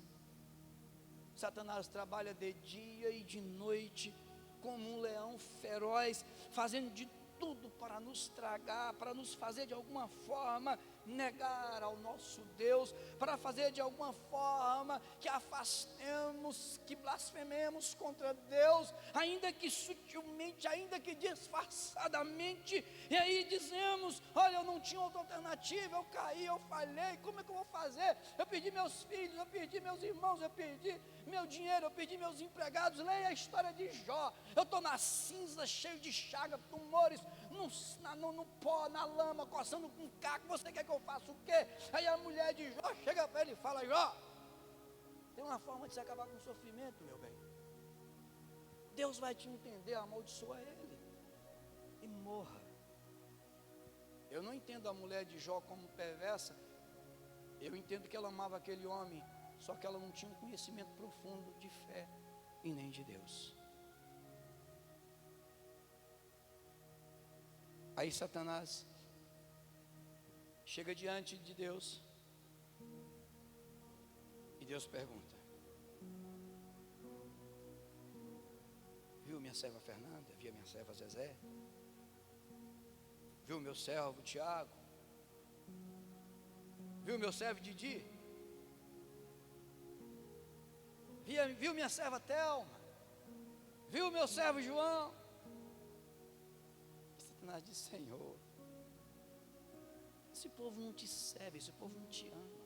Satanás trabalha de dia e de noite como um leão feroz, fazendo de tudo para nos tragar, para nos fazer de alguma forma negar ao nosso Deus, para fazer de alguma forma que afastemos, que blasfememos contra Deus, ainda que sutilmente, ainda que disfarçadamente. E aí dizemos: olha, eu não tinha outra alternativa, eu caí, eu falhei, como é que eu vou fazer? Eu perdi meus filhos, eu perdi meus irmãos, eu perdi meu dinheiro, eu perdi meus empregados. Leia a história de Jó. Eu estou na cinza, cheio de chaga, tumores, no pó, na lama, coçando com caco. Você quer que eu faça o quê? Aí a mulher de Jó chega para ele e fala: Jó, tem uma forma de se acabar com o sofrimento, meu bem. Deus vai te entender, amaldiçoa ele e morra. Eu não entendo a mulher de Jó como perversa. Eu entendo que ela amava aquele homem, só que ela não tinha um conhecimento profundo de fé e nem de Deus. Aí Satanás chega diante de Deus e Deus pergunta: viu minha serva Fernanda? Viu minha serva Zezé? Viu meu servo Tiago? Viu meu servo Didi? Viu minha serva Thelma? Viu meu servo João? Satanás diz: Senhor, esse povo não te serve, esse povo não te ama.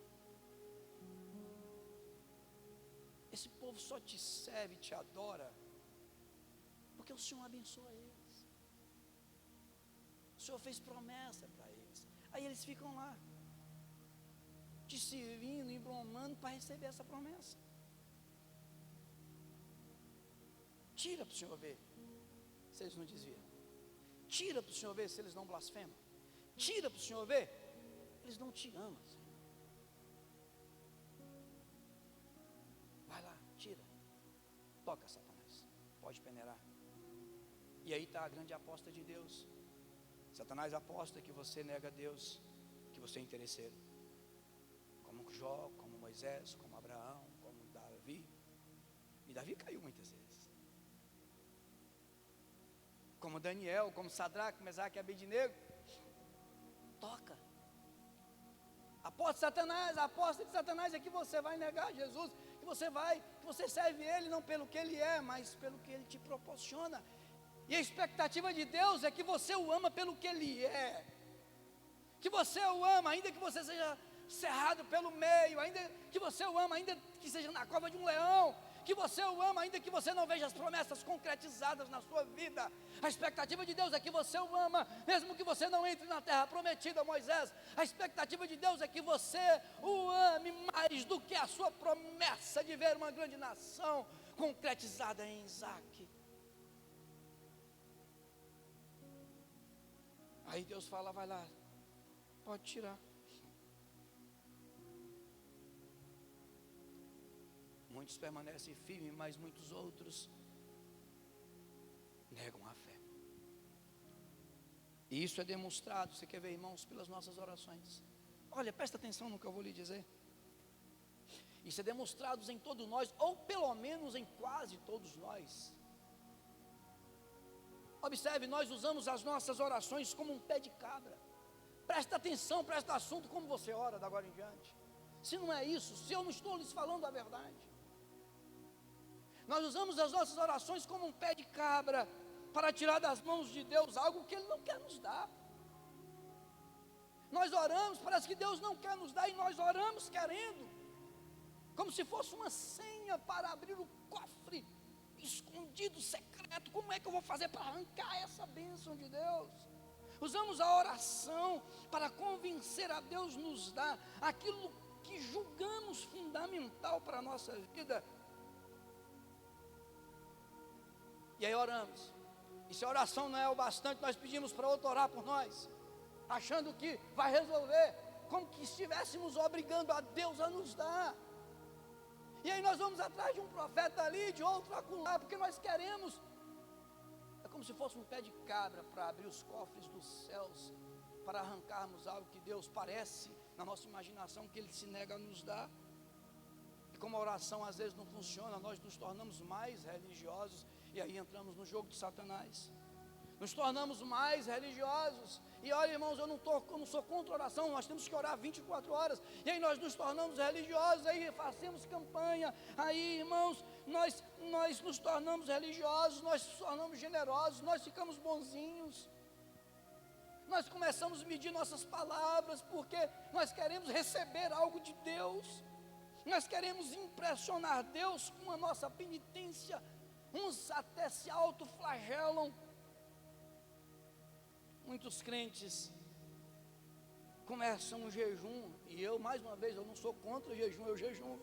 Esse povo só te serve, te adora, porque o Senhor abençoa eles. O Senhor fez promessa para eles. Aí eles ficam lá, te servindo, embromando para receber essa promessa. Tira para o Senhor ver se eles não desviam. Tira para o Senhor ver se eles não blasfemam. Tira para o Senhor ver, eles não te amam, Senhor. Vai lá, tira. Toca, Satanás. Pode peneirar. E aí está a grande aposta de Deus. Satanás aposta que você nega a Deus, que você é interesseiro. Como Jó, como Moisés, como Abraão, como Davi. E Davi caiu muitas vezes. Como Daniel, como Sadraque, Mesaque e Abednego. Toca. A aposta de Satanás é que você vai negar Jesus, que você serve Ele não pelo que Ele é, mas pelo que Ele te proporciona. E a expectativa de Deus é que você o ama pelo que Ele é. Que você o ama, ainda que você seja cerrado pelo meio, ainda que você o ama, ainda que seja na cova de um leão, que você o ama, ainda que você não veja as promessas concretizadas na sua vida. A expectativa de Deus é que você o ama, mesmo que você não entre na terra prometida, Moisés. A expectativa de Deus é que você o ame mais do que a sua promessa de ver uma grande nação concretizada em Isaac. Aí Deus fala, vai lá, pode tirar. Muitos permanecem firmes, mas muitos outros negam a fé. E isso é demonstrado, você quer ver, irmãos, pelas nossas orações. Olha, presta atenção no que eu vou lhe dizer. Isso é demonstrado em todos nós, ou pelo menos em quase todos nós. Observe, nós usamos as nossas orações como um pé de cabra. Presta atenção para este assunto, como você ora da agora em diante. Se não é isso, se eu não estou lhes falando a verdade. Nós usamos as nossas orações como um pé de cabra para tirar das mãos de Deus algo que Ele não quer nos dar. Nós oramos, parece que Deus não quer nos dar e nós oramos querendo, como se fosse uma senha para abrir o cofre escondido, secreto. Como é que eu vou fazer para arrancar essa bênção de Deus? Usamos a oração para convencer a Deus nos dar aquilo que julgamos fundamental para a nossa vida. E aí oramos. E se a oração não é o bastante, nós pedimos para outro orar por nós, achando que vai resolver, como que estivéssemos obrigando a Deus a nos dar. E aí nós vamos atrás de um profeta ali, de outro acolá, porque nós queremos. É como se fosse um pé de cabra para abrir os cofres dos céus, para arrancarmos algo que Deus parece, na nossa imaginação, que Ele se nega a nos dar. E como a oração às vezes não funciona, nós nos tornamos mais religiosos, e aí entramos no jogo de Satanás. Nos tornamos mais religiosos. E olha, irmãos, eu não sou contra a oração, nós temos que orar 24 horas. E aí nós nos tornamos religiosos, aí fazemos campanha. Aí, irmãos, nós nos tornamos religiosos, nós nos tornamos generosos, nós ficamos bonzinhos. Nós começamos a medir nossas palavras, porque nós queremos receber algo de Deus. Nós queremos impressionar Deus com a nossa penitência. Uns até se autoflagelam. Muitos crentes começam um jejum, e eu, mais uma vez, eu não sou contra o jejum, eu jejuo.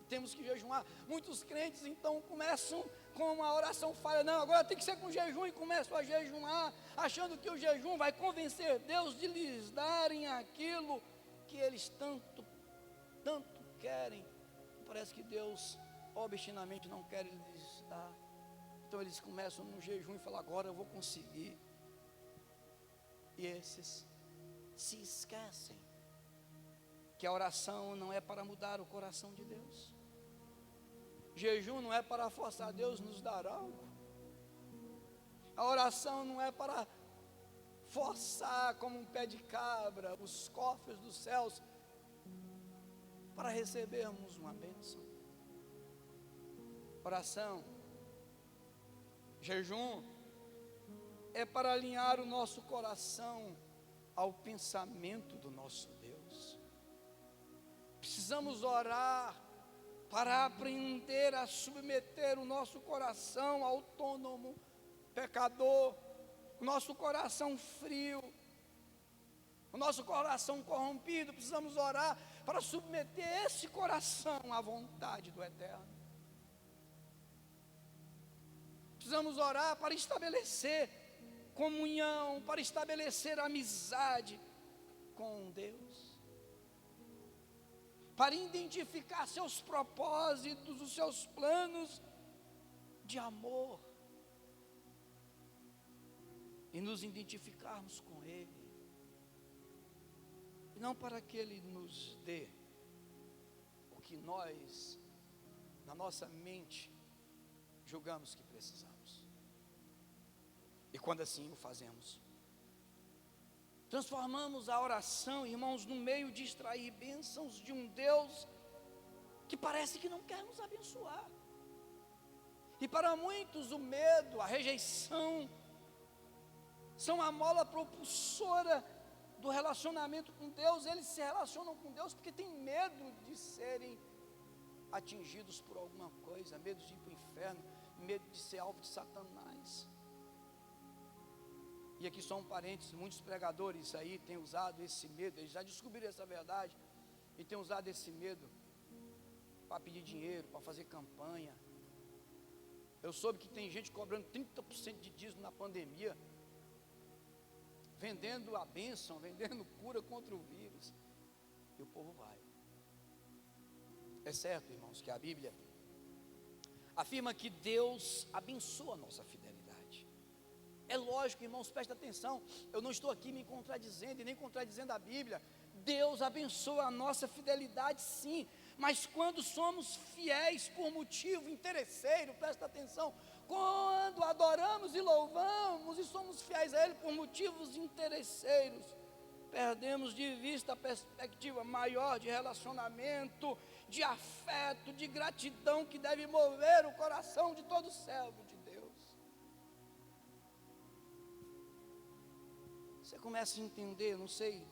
Temos que jejuar. Muitos crentes, então, começam com uma oração falha. Não, agora tem que ser com jejum, e começam a jejuar, achando que o jejum vai convencer Deus de lhes darem aquilo que eles tanto querem. Parece que Deus obstinadamente não quer lhes dar. Então eles começam no jejum e falam, agora eu vou conseguir. E esses se esquecem que a oração não é para mudar o coração de Deus. Jejum não é para forçar Deus nos dar algo. A oração não é para forçar como um pé de cabra os cofres dos céus para recebermos uma bênção. Oração, jejum, é para alinhar o nosso coração ao pensamento do nosso Deus. Precisamos orar para aprender a submeter o nosso coração autônomo, pecador, o nosso coração frio, o nosso coração corrompido. Precisamos orar para submeter esse coração à vontade do Eterno. Precisamos orar para estabelecer comunhão, para estabelecer amizade com Deus, para identificar seus propósitos, os seus planos de amor, e nos identificarmos com Ele, e não para que Ele nos dê o que nós, na nossa mente, julgamos que precisamos. E quando assim o fazemos, transformamos a oração, irmãos, no meio de extrair bênçãos de um Deus que parece que não quer nos abençoar. E para muitos o medo, a rejeição, são a mola propulsora do relacionamento com Deus. Eles se relacionam com Deus porque têm medo de serem atingidos por alguma coisa, medo de ir para o inferno, medo de ser alvo de Satanás. E aqui só um parênteses, muitos pregadores aí têm usado esse medo, eles já descobriram essa verdade, e têm usado esse medo para pedir dinheiro, para fazer campanha. Eu soube que tem gente cobrando 30% de dízimo na pandemia, vendendo a bênção, vendendo cura contra o vírus, e o povo vai. É certo, irmãos, que a Bíblia afirma que Deus abençoa a nossa fidelidade. É lógico, irmãos, preste atenção, eu não estou aqui me contradizendo e nem contradizendo a Bíblia. Deus abençoa a nossa fidelidade, sim, mas quando somos fiéis por motivo interesseiro, presta atenção, quando adoramos e louvamos e somos fiéis a Ele por motivos interesseiros, perdemos de vista a perspectiva maior de relacionamento, de afeto, de gratidão que deve mover o coração de todo servo de Deus. Você começa a entender, não sei,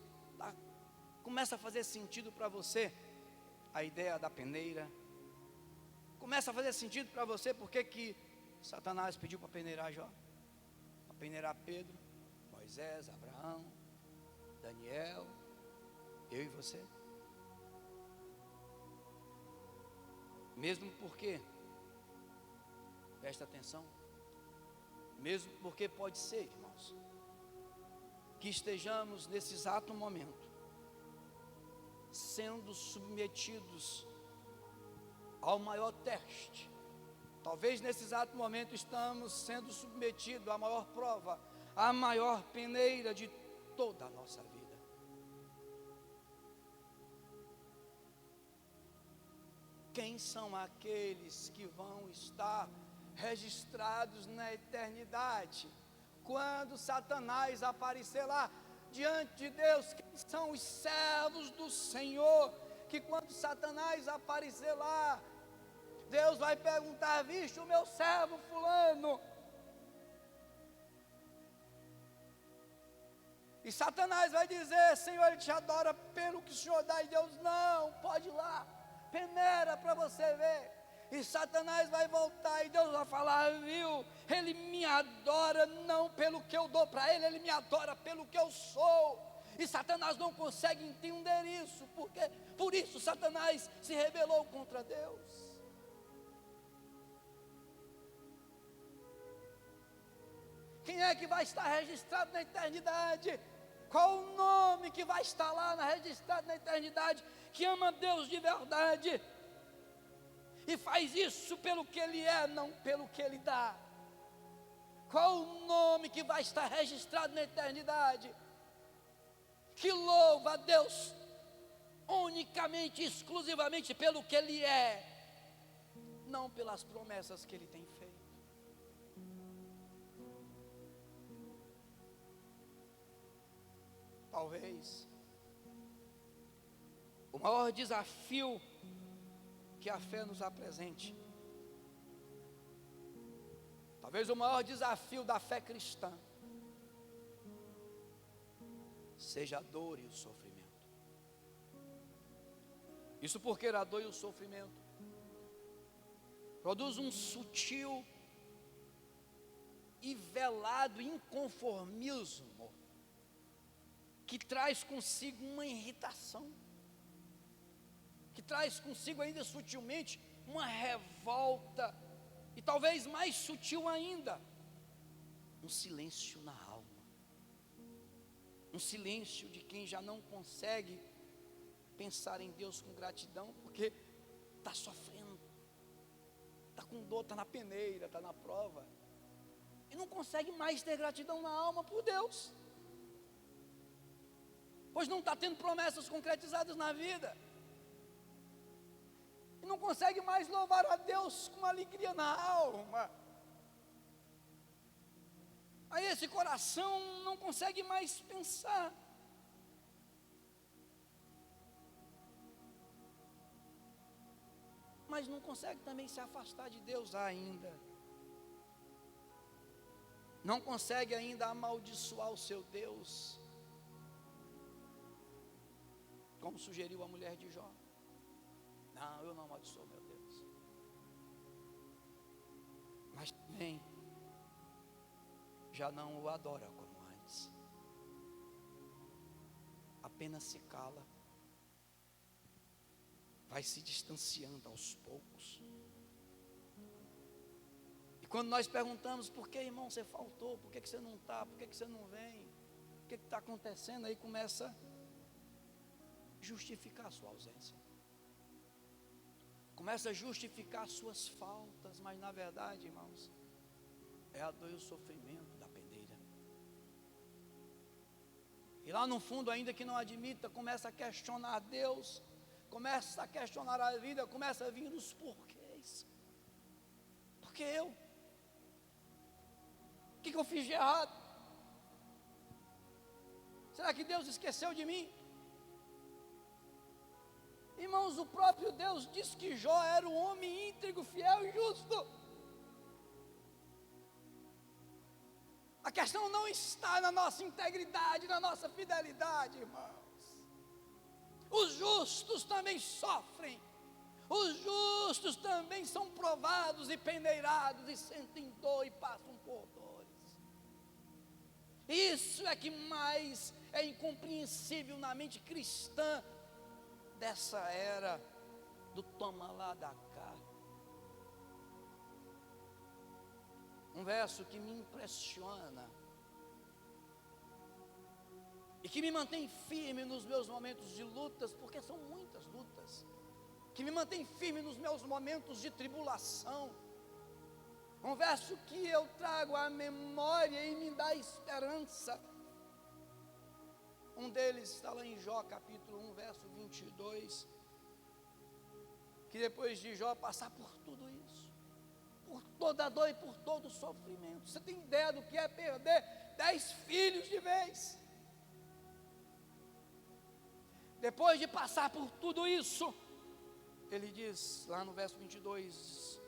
começa a fazer sentido para você a ideia da peneira, começa a fazer sentido para você porque que Satanás pediu para peneirar Jó, para peneirar Pedro, Moisés, Abraão, Daniel, eu e você. Mesmo porque, presta atenção, mesmo porque pode ser, irmãos, que estejamos nesse exato momento sendo submetidos ao maior teste. Talvez nesse exato momento estamos sendo submetidos à maior prova, à maior peneira de toda a nossa vida. Quem são aqueles que vão estar registrados na eternidade? Quando Satanás aparecer lá diante de Deus, quem são os servos do Senhor? Que quando Satanás aparecer lá, Deus vai perguntar: viste o meu servo fulano? E Satanás vai dizer: Senhor, ele te adora pelo que o Senhor dá. E Deus: não, pode ir lá, peneira para você ver. E Satanás vai voltar e Deus vai falar: viu, ele me adora não pelo que eu dou para ele, ele me adora pelo que eu sou. E Satanás não consegue entender isso, porque por isso Satanás se rebelou contra Deus. Quem é que vai estar registrado na eternidade? Qual o nome que vai estar lá registrado na eternidade, que ama Deus de verdade e faz isso pelo que Ele é, não pelo que Ele dá? Qual o nome que vai estar registrado na eternidade, que louva a Deus unicamente, exclusivamente pelo que Ele é, não pelas promessas que Ele tem feito? Talvez o maior desafio que a fé nos apresente, talvez o maior desafio da fé cristã, seja a dor e o sofrimento. Isso porque a dor e o sofrimento produz um sutil e velado inconformismo que traz consigo uma irritação, que traz consigo ainda sutilmente uma revolta E talvez mais sutil ainda, um silêncio na alma. Um silêncio de quem já não consegue pensar em Deus com gratidão, porque está sofrendo, está com dor, está na peneira, está na prova, e não consegue mais ter gratidão na alma por Deus, pois não está tendo promessas concretizadas na vida, e não consegue mais louvar a Deus com alegria na alma. Aí esse coração não consegue mais pensar. Mas não consegue também se afastar de Deus ainda. Não consegue ainda amaldiçoar o seu Deus, como sugeriu a mulher de Jó. Não, eu não amaldiçoo meu Deus. Mas também já não o adora como antes. Apenas se cala. Vai se distanciando aos poucos. E quando nós perguntamos, por que, irmão, você faltou? Por que você não está? Por que você não vem? O que está acontecendo? Aí começa a justificar a sua ausência. Começa a justificar suas faltas, mas na verdade, irmãos, é a dor e o sofrimento da peneira. E lá no fundo, ainda que não admita, começa a questionar Deus, começa a questionar a vida, começa a vir os porquês. Por que eu? O que eu fiz de errado? Será que Deus esqueceu de mim? Irmãos, o próprio Deus disse que Jó era um homem íntegro, fiel e justo. A questão não está na nossa integridade, na nossa fidelidade, irmãos. Os justos também sofrem. Os justos também são provados e peneirados e sentem dor e passam por dores. Isso é que mais é incompreensível na mente cristã dessa era do toma lá da cá. Um verso que me impressiona e que me mantém firme nos meus momentos de lutas, porque são muitas lutas, que me mantém firme nos meus momentos de tribulação. Um verso que eu trago à memória e me dá esperança. Um deles está lá em Jó capítulo 1, verso 22, que depois de Jó passar por tudo isso, por toda a dor e por todo o sofrimento, você tem ideia do que é perder 10 filhos de vez? Depois de passar por tudo isso, ele diz lá no verso 22,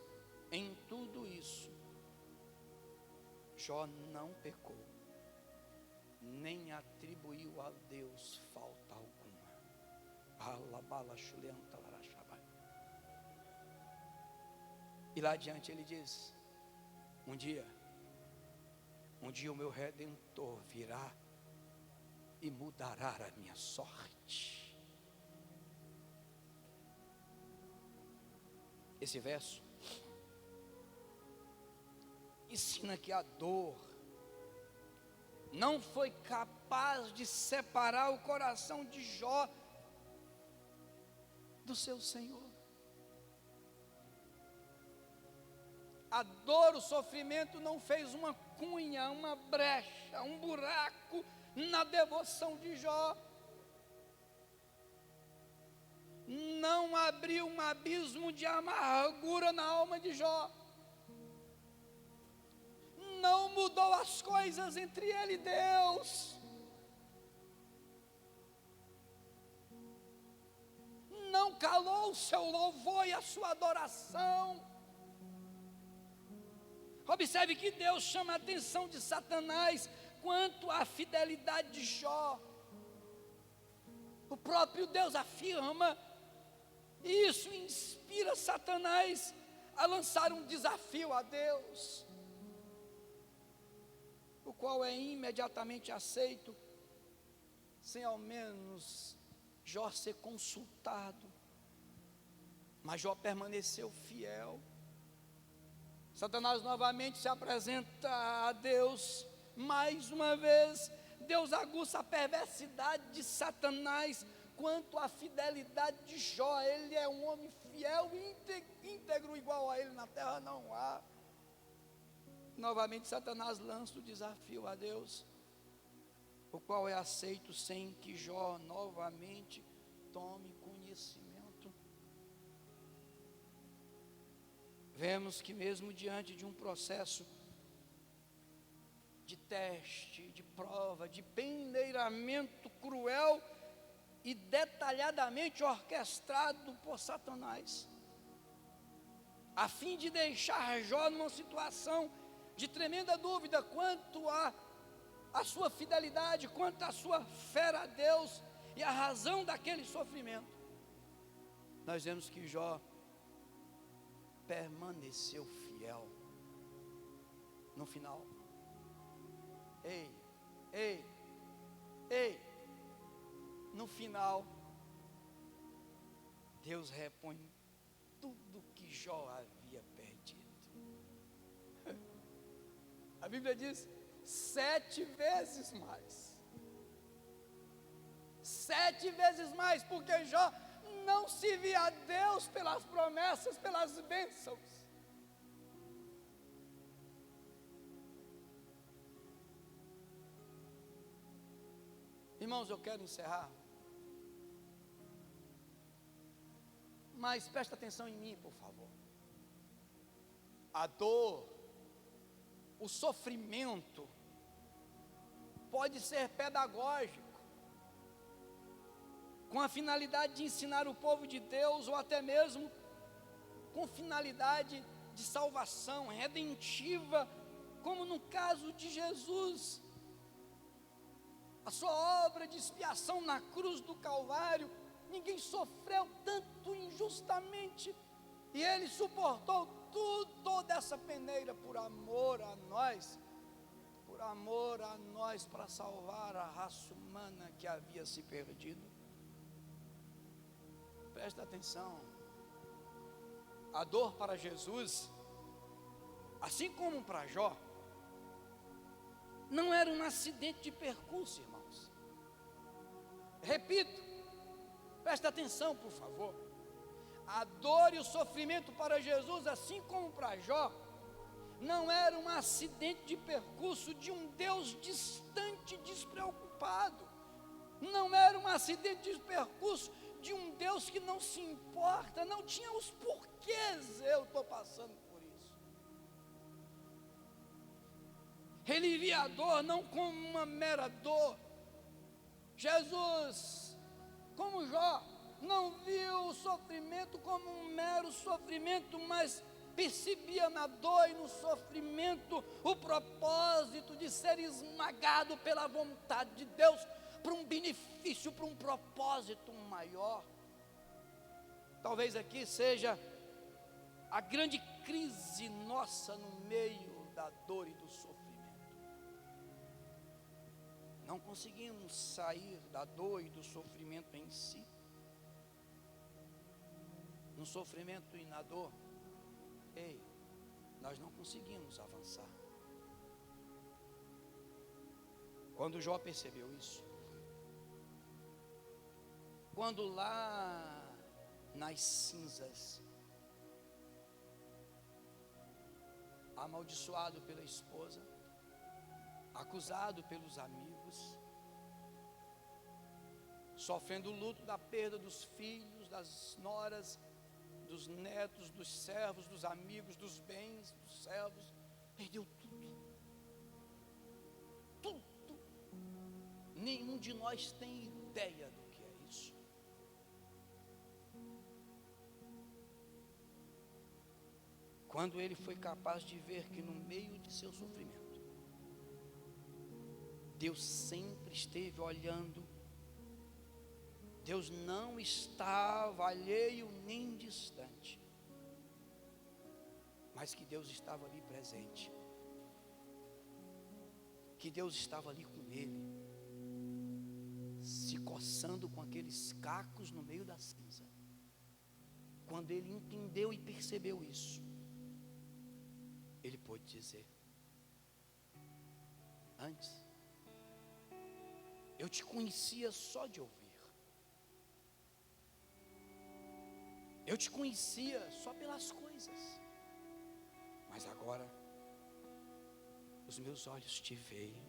em tudo isso, Jó não pecou, nem atribuiu a Deus falta alguma. E lá adiante ele diz, um dia o meu Redentor virá e mudará a minha sorte. Esse verso ensina que a dor não foi capaz de separar o coração de Jó do seu Senhor. A dor, o sofrimento não fez uma cunha, uma brecha, um buraco na devoção de Jó. Não abriu um abismo de amargura na alma de Jó. Não mudou as coisas entre ele e Deus. Não calou o seu louvor e a sua adoração. Observe que Deus chama a atenção de Satanás quanto à fidelidade de Jó. O próprio Deus afirma, e isso inspira Satanás a lançar um desafio a Deus, o qual é imediatamente aceito, sem ao menos Jó ser consultado. Mas Jó permaneceu fiel. Satanás novamente se apresenta a Deus, mais uma vez. Deus aguça a perversidade de Satanás quanto à fidelidade de Jó. Ele é um homem fiel e íntegro, igual a ele na terra não há. Novamente Satanás lança o desafio a Deus, o qual é aceito sem que Jó novamente tome conhecimento. Vemos que mesmo diante de um processo de teste, de prova, de peneiramento cruel e detalhadamente orquestrado por Satanás, a fim de deixar Jó numa situação de tremenda dúvida quanto a sua fidelidade, quanto a sua fé a Deus e a razão daquele sofrimento, nós vemos que Jó permaneceu fiel no final. No final, Deus repõe tudo que Jó havia perdido. A Bíblia diz 7 vezes mais. 7 vezes mais, porque Jó não se via a Deus pelas promessas, pelas bênçãos. Irmãos, eu quero encerrar, mas presta atenção em mim, por favor. A dor, o sofrimento, pode ser pedagógico, com a finalidade de ensinar o povo de Deus, ou até mesmo com finalidade de salvação redentiva, como no caso de Jesus. A sua obra de expiação na cruz do Calvário, ninguém sofreu tanto injustamente, e Ele suportou toda essa peneira por amor a nós, para salvar a raça humana que havia se perdido. Presta atenção, a dor para Jesus, assim como para Jó, não era um acidente de percurso, irmãos. Repito, presta atenção, por favor. A dor e o sofrimento para Jesus, assim como para Jó, não era um acidente de percurso de um Deus distante, despreocupado. Não era um acidente de percurso de um Deus que não se importa, não tinha os porquês. Eu estou passando por isso. Ele via a dor não como uma mera dor. Jesus, como Jó, não viu o sofrimento como um mero sofrimento, mas percebia na dor e no sofrimento o propósito de ser esmagado pela vontade de Deus, para um benefício, para um propósito maior. Talvez aqui seja a grande crise nossa no meio da dor e do sofrimento. Não conseguimos sair da dor e do sofrimento em si. No sofrimento e na dor, nós não conseguimos avançar. Quando Jó percebeu isso, quando lá nas cinzas, amaldiçoado pela esposa, acusado pelos amigos, sofrendo o luto da perda dos filhos, das noras, dos netos, dos servos, dos amigos, dos bens, dos servos, perdeu tudo. Nenhum de nós tem ideia do que é isso. Quando ele foi capaz de ver que no meio de seu sofrimento, Deus sempre esteve olhando, Deus não estava alheio nem distante, mas que Deus estava ali presente, que Deus estava ali com ele, se coçando com aqueles cacos no meio da cinza. Quando ele entendeu e percebeu isso, ele pôde dizer: antes, eu te conhecia só de ouvir. Eu te conhecia só pelas coisas. Mas agora, os meus olhos te veem.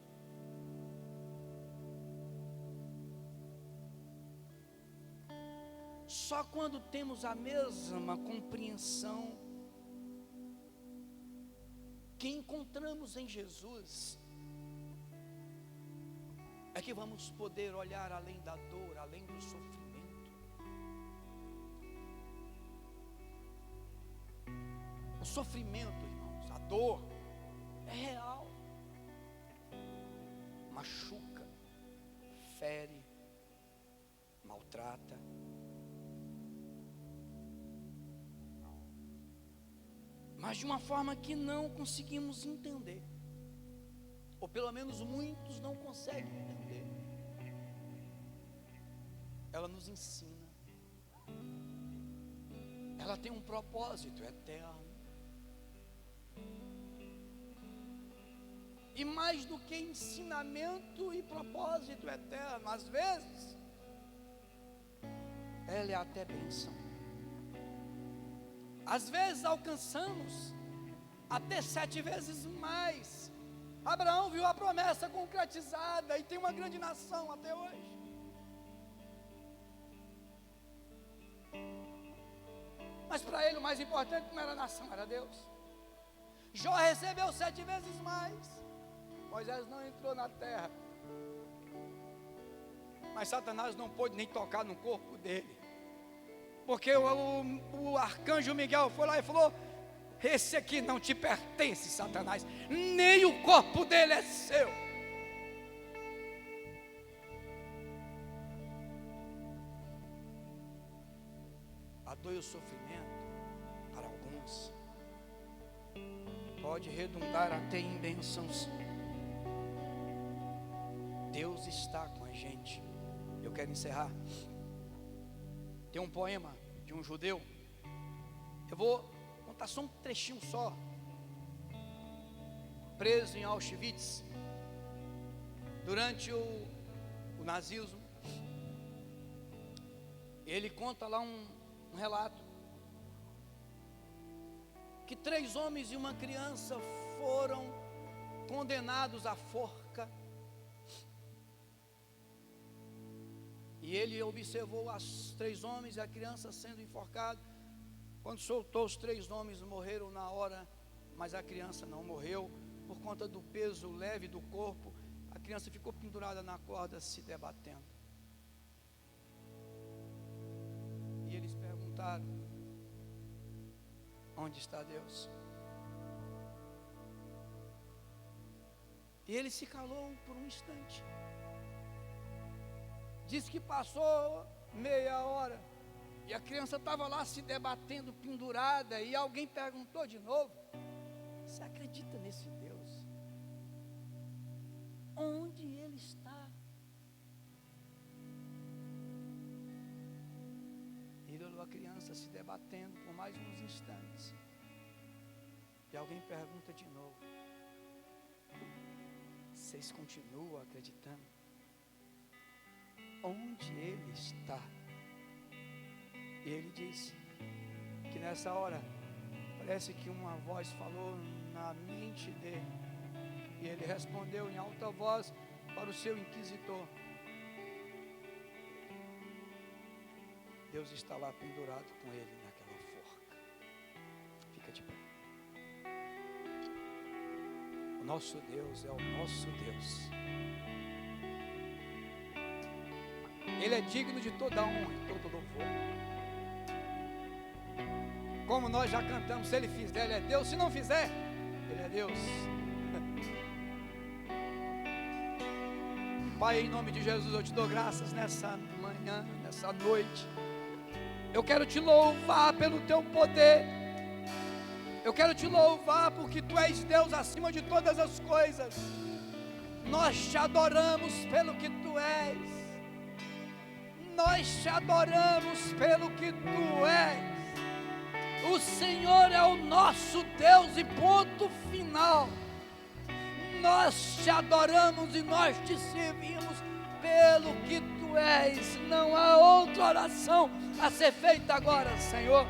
Só quando temos a mesma compreensão que encontramos em Jesus, é que vamos poder olhar além da dor, além do sofrimento. O sofrimento, irmãos, a dor é real. Machuca, fere, maltrata. Mas de uma forma que não conseguimos entender. Ou pelo menos muitos não conseguem entender. Ela nos ensina. Ela tem um propósito eterno. E mais do que ensinamento e propósito eterno, às vezes, ela é até bênção. Às vezes alcançamos até 7 vezes mais. Abraão viu a promessa concretizada e tem uma grande nação até hoje. Mas para ele o mais importante não era a nação, era Deus. Jó recebeu 7 vezes mais. Moisés não entrou na terra. Mas Satanás não pôde nem tocar no corpo dele. Porque o arcanjo Miguel foi lá e falou: esse aqui não te pertence, Satanás, nem o corpo dele é seu. A dor e o sofrimento, para alguns, pode redundar até em bênçãos. Deus está com a gente. Eu quero encerrar. Tem um poema de um judeu. Eu vou contar só um trechinho só. Preso em Auschwitz durante o nazismo. Ele conta lá um relato que 3 homens e uma criança foram condenados à forca. E ele observou os 3 homens e a criança sendo enforcado. Quando soltou, os 3 homens morreram na hora, mas a criança não morreu. Por conta do peso leve do corpo, a criança ficou pendurada na corda, se debatendo. E eles perguntaram: onde está Deus? E ele se calou por um instante. Diz que passou meia hora e a criança estava lá se debatendo, pendurada, e alguém perguntou de novo: você acredita nesse Deus? Onde Ele está? Ele olhou a criança se debatendo por mais uns instantes, e alguém pergunta de novo: vocês continuam acreditando? Onde Ele está? E ele disse que nessa hora parece que uma voz falou na mente dele, e ele respondeu em alta voz para o seu inquisitor: Deus está lá pendurado com ele naquela forca. Fica de pé. O nosso Deus é o nosso Deus. Ele é digno de toda honra e todo louvor. Como nós já cantamos, se Ele fizer, Ele é Deus. Se não fizer, Ele é Deus. Pai, em nome de Jesus, eu te dou graças nessa manhã, nessa noite. Eu quero te louvar pelo teu poder. Eu quero te louvar porque tu és Deus acima de todas as coisas. Nós te adoramos pelo que tu és. Nós te adoramos pelo que tu és. O Senhor é o nosso Deus e ponto final. Nós te adoramos e nós te servimos pelo que tu és. Não há outra oração a ser feita agora, Senhor.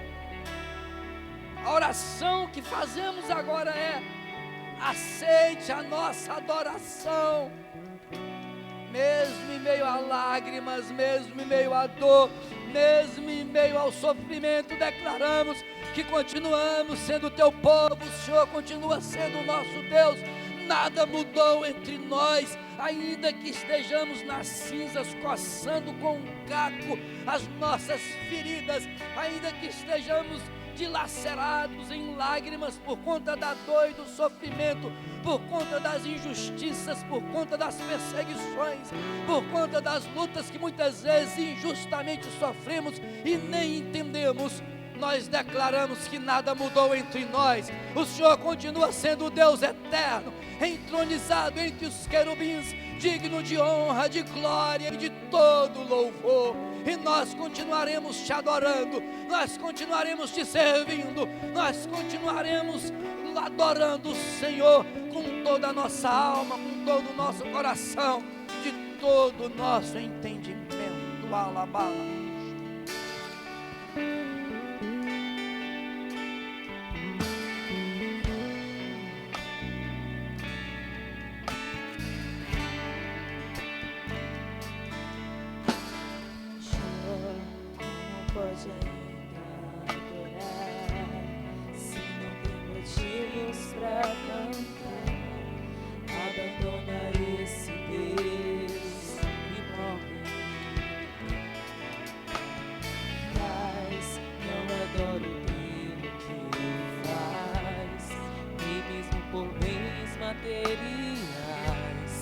A oração que fazemos agora é: aceite a nossa adoração. Mesmo em meio a lágrimas, mesmo em meio à dor, mesmo em meio ao sofrimento, declaramos que continuamos sendo teu povo. O Senhor continua sendo o nosso Deus. Nada mudou entre nós, ainda que estejamos nas cinzas, coçando com um caco as nossas feridas, ainda que estejamos dilacerados em lágrimas por conta da dor e do sofrimento, por conta das injustiças, por conta das perseguições, por conta das lutas que muitas vezes injustamente sofremos e nem entendemos. Nós declaramos que nada mudou entre nós. O Senhor continua sendo o Deus eterno, entronizado entre os querubins, digno de honra, de glória e de todo louvor. E nós continuaremos te adorando, nós continuaremos te servindo, nós continuaremos adorando o Senhor com toda a nossa alma, com todo o nosso coração, de todo o nosso entendimento. Alabala. Pode ainda adorar, se não tem motivos pra cantar. Abandona esse Deus e morre. Mas não adoro pelo que faz, nem mesmo por bens materiais.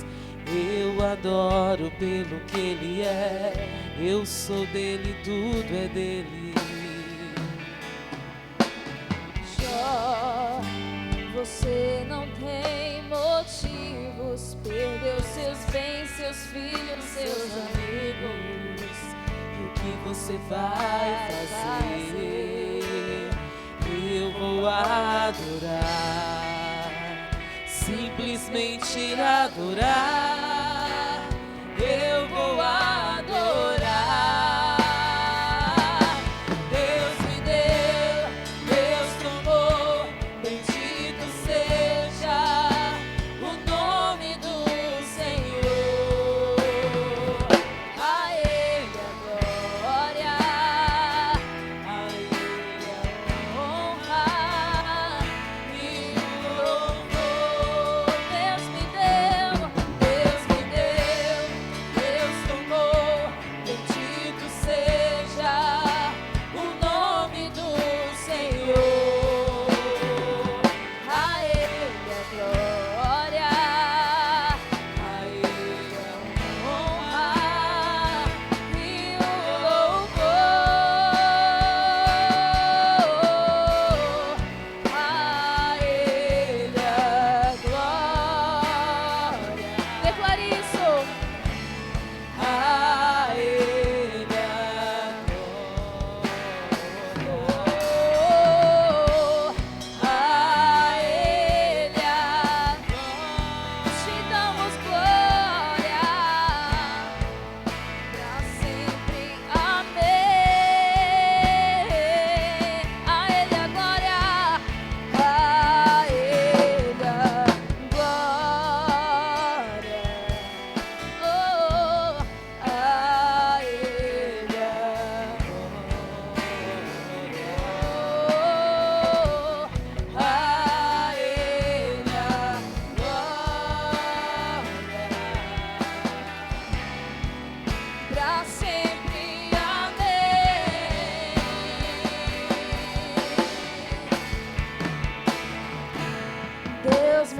Eu adoro pelo que Ele é. Eu sou dele, tudo é dele. Jó, você não tem motivos. Perdeu seus bens, seus filhos, seus amigos. E o que você vai fazer? Eu vou adorar, simplesmente adorar. Eu vou adorar. Deus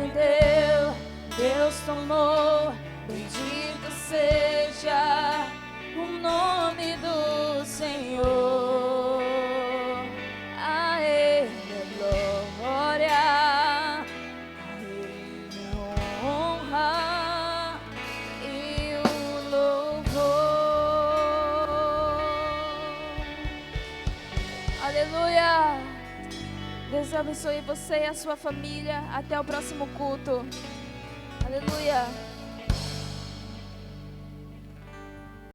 me deu, Deus tomou, bendito seja o nome do Senhor. A Ele a glória, a Ele a honra e o louvor. Aleluia. Deus abençoe você e a sua família. Até o próximo culto. Aleluia.